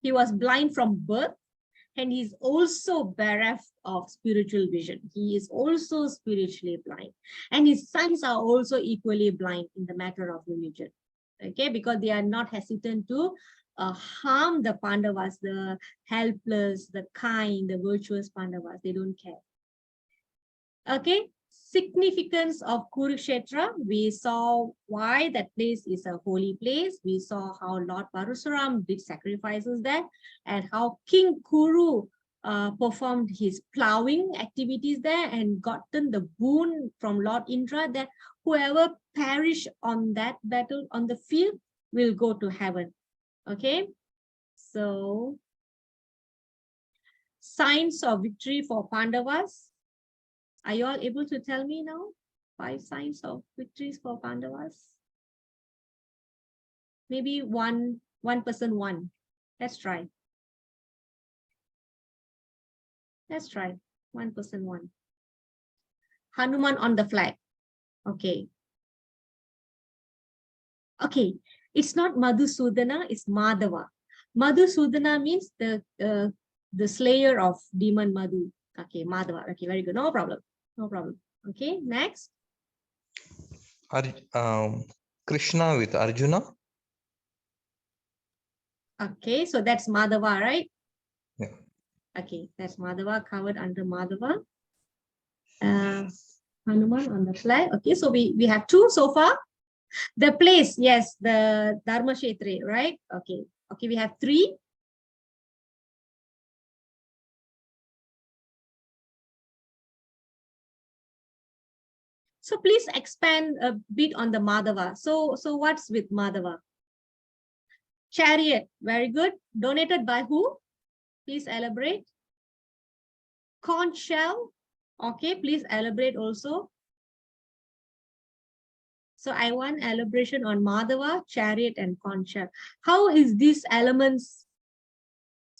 He was blind from birth, and he's also bereft of spiritual vision. He is also spiritually blind, and his sons are also equally blind in the matter of religion. Okay, because they are not hesitant to harm the Pandavas, the helpless, the kind, the virtuous Pandavas. They don't care. Okay, significance of Kurukshetra. We saw why that place is a holy place. We saw how Lord Parasuram did sacrifices there, and how King Kuru performed his plowing activities there and gotten the boon from Lord Indra that whoever perish on that battle on the field will go to heaven. Okay, so signs of victory for Pandavas. Are you all able to tell me now 5 signs of victories for Pandavas? Maybe one person one. Let's try. Let's try 1 person 1. Hanuman on the flag. Okay. Okay, it's not Madhusudana, it's Madhava. Madhusudana means the slayer of demon Madhu. Okay, Madhava. Okay, very good. No problem. No problem. Okay, next. Krishna with Arjuna. Okay, so that's Madhava, right? Yeah. Okay, that's Madhava, covered under Madhava. Hanuman on the flag. Okay, so we have two so far. The place, yes, the Dharma Kshetra, right? Okay, okay, we have three. So please expand a bit on the Madhava. So what's with Madhava? Chariot, very good. Donated by who? Please elaborate. Conch shell. Okay, please elaborate also. So I want elaboration on Madhava, chariot, and conch shell. How is these elements?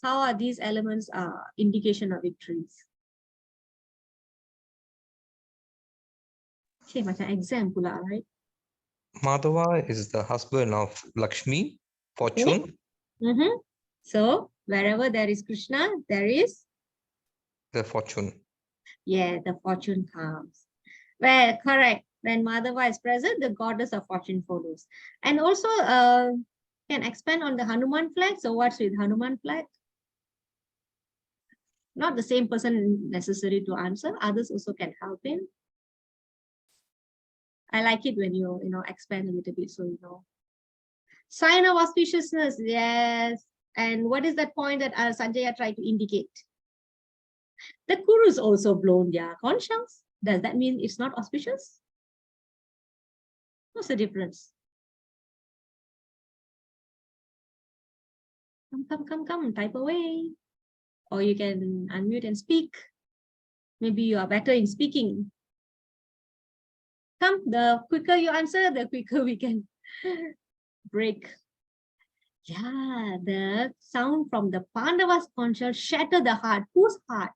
How are these elements indication of victories? Okay, macam exam pula, right? Madhava is the husband of Lakshmi, fortune. Okay. So wherever there is Krishna, there is The fortune. yeah, the fortune comes. Well, correct. When Madhava is present, the goddess of fortune follows. And also, can expand on the Hanuman flag. So what's with Hanuman flag? Not the same person necessary to answer. Others also can help in. I like it when you expand a little bit, so you know. Sign of auspiciousness, yes. And what is that point that Sanjaya tried to indicate? The Kurus also blown their conch shells. Does that mean it's not auspicious? What's the difference? Come, type away. Or you can unmute and speak. Maybe you are better in speaking. Come, the quicker you answer, the quicker we can break. Yeah, the sound from the Pandavas' conch shell shattered the heart. Whose heart?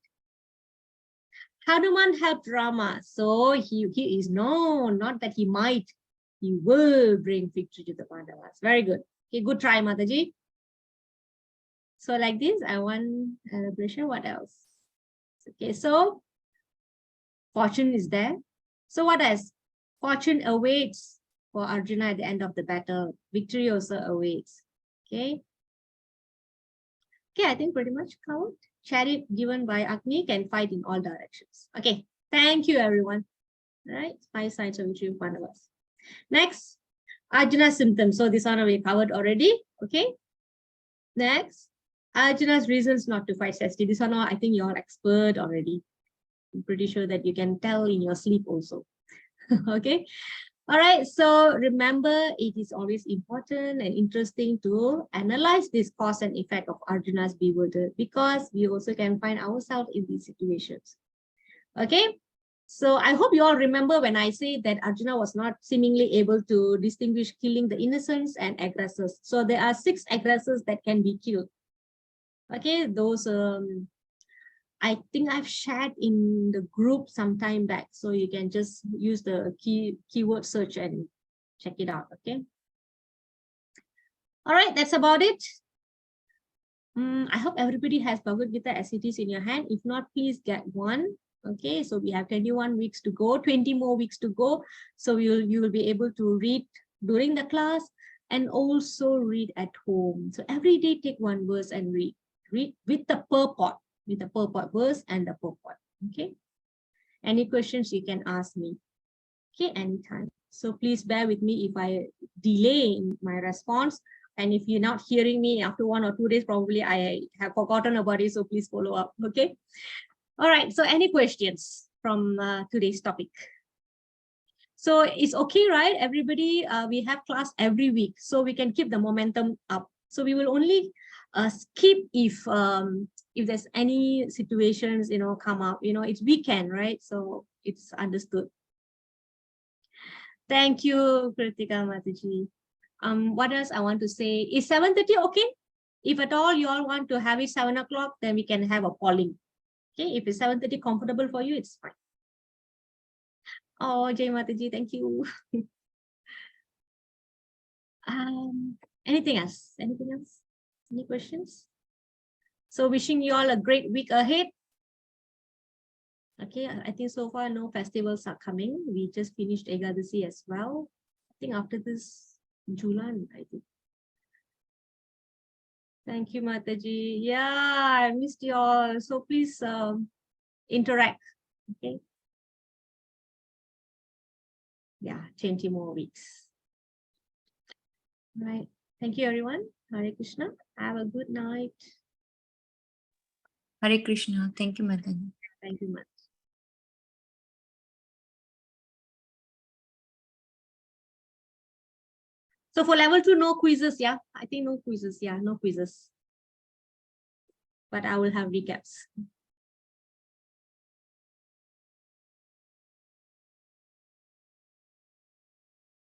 Hanuman helped Rama. So he is known, not that he might. He will bring victory to the Pandavas. Very good. Okay, good try, Mataji. So like this, I want elaboration. What else? Okay, so fortune is there. So what else? Fortune awaits for Arjuna at the end of the battle. Victory also awaits. Okay. Okay, I think pretty much covered. Chariot given by Agni can fight in all directions. Okay, thank you, everyone. All right, 5 signs of victory in Pandavas. Next, Arjuna's symptoms. So this one we covered already. Okay. Next, Arjuna's reasons not to fight Sesti. This one I think you're expert already. I'm pretty sure that you can tell in your sleep also. Okay. All right, so remember, it is always important and interesting to analyze this cause and effect of Arjuna's bewilderment, because we also can find ourselves in these situations. Okay, so I hope you all remember when I say that Arjuna was not seemingly able to distinguish killing the innocents and aggressors. So there are 6 aggressors that can be killed. Okay, those I think I've shared in the group some time back, so you can just use the keyword search and check it out. Okay. All right, that's about it. I hope everybody has Bhagavad Gita as it is in your hand. If not, please get one. Okay, so we have 21 weeks to go, 20 more weeks to go. So you will be able to read during the class and also read at home. So every day take one verse and read with the purport. With the purport verse and the purport. Okay. Any questions you can ask me. Okay, anytime. So please bear with me if I delay in my response. And if you're not hearing me after 1 or 2 days, probably I have forgotten about it. So please follow up. Okay. All right. So any questions from today's topic? So it's okay, right? Everybody, we have class every week, so we can keep the momentum up. So we will only skip if there's any situations, come up, it's weekend, right? So it's understood. Thank you, Kritika Mataji. What else I want to say? Is 7:30 okay? If at all you all want to have it 7 o'clock, then we can have a polling. Okay, if it's 7:30 comfortable for you, it's fine. Oh, Jai Mataji, thank you. Anything else? Anything else? Any questions? So wishing you all a great week ahead. Okay, I think so far no festivals are coming. We just finished Ekadasi as well. I think after this, July, I think. Thank you, Mataji. Yeah, I missed you all. So please interact. Okay. Yeah, 20 more weeks. All right. Thank you, everyone. Hare Krishna. Have a good night. Hare Krishna. Thank you, Mataji. Thank you much. So for level 2, no quizzes, yeah? I think no quizzes, yeah, no quizzes. But I will have recaps.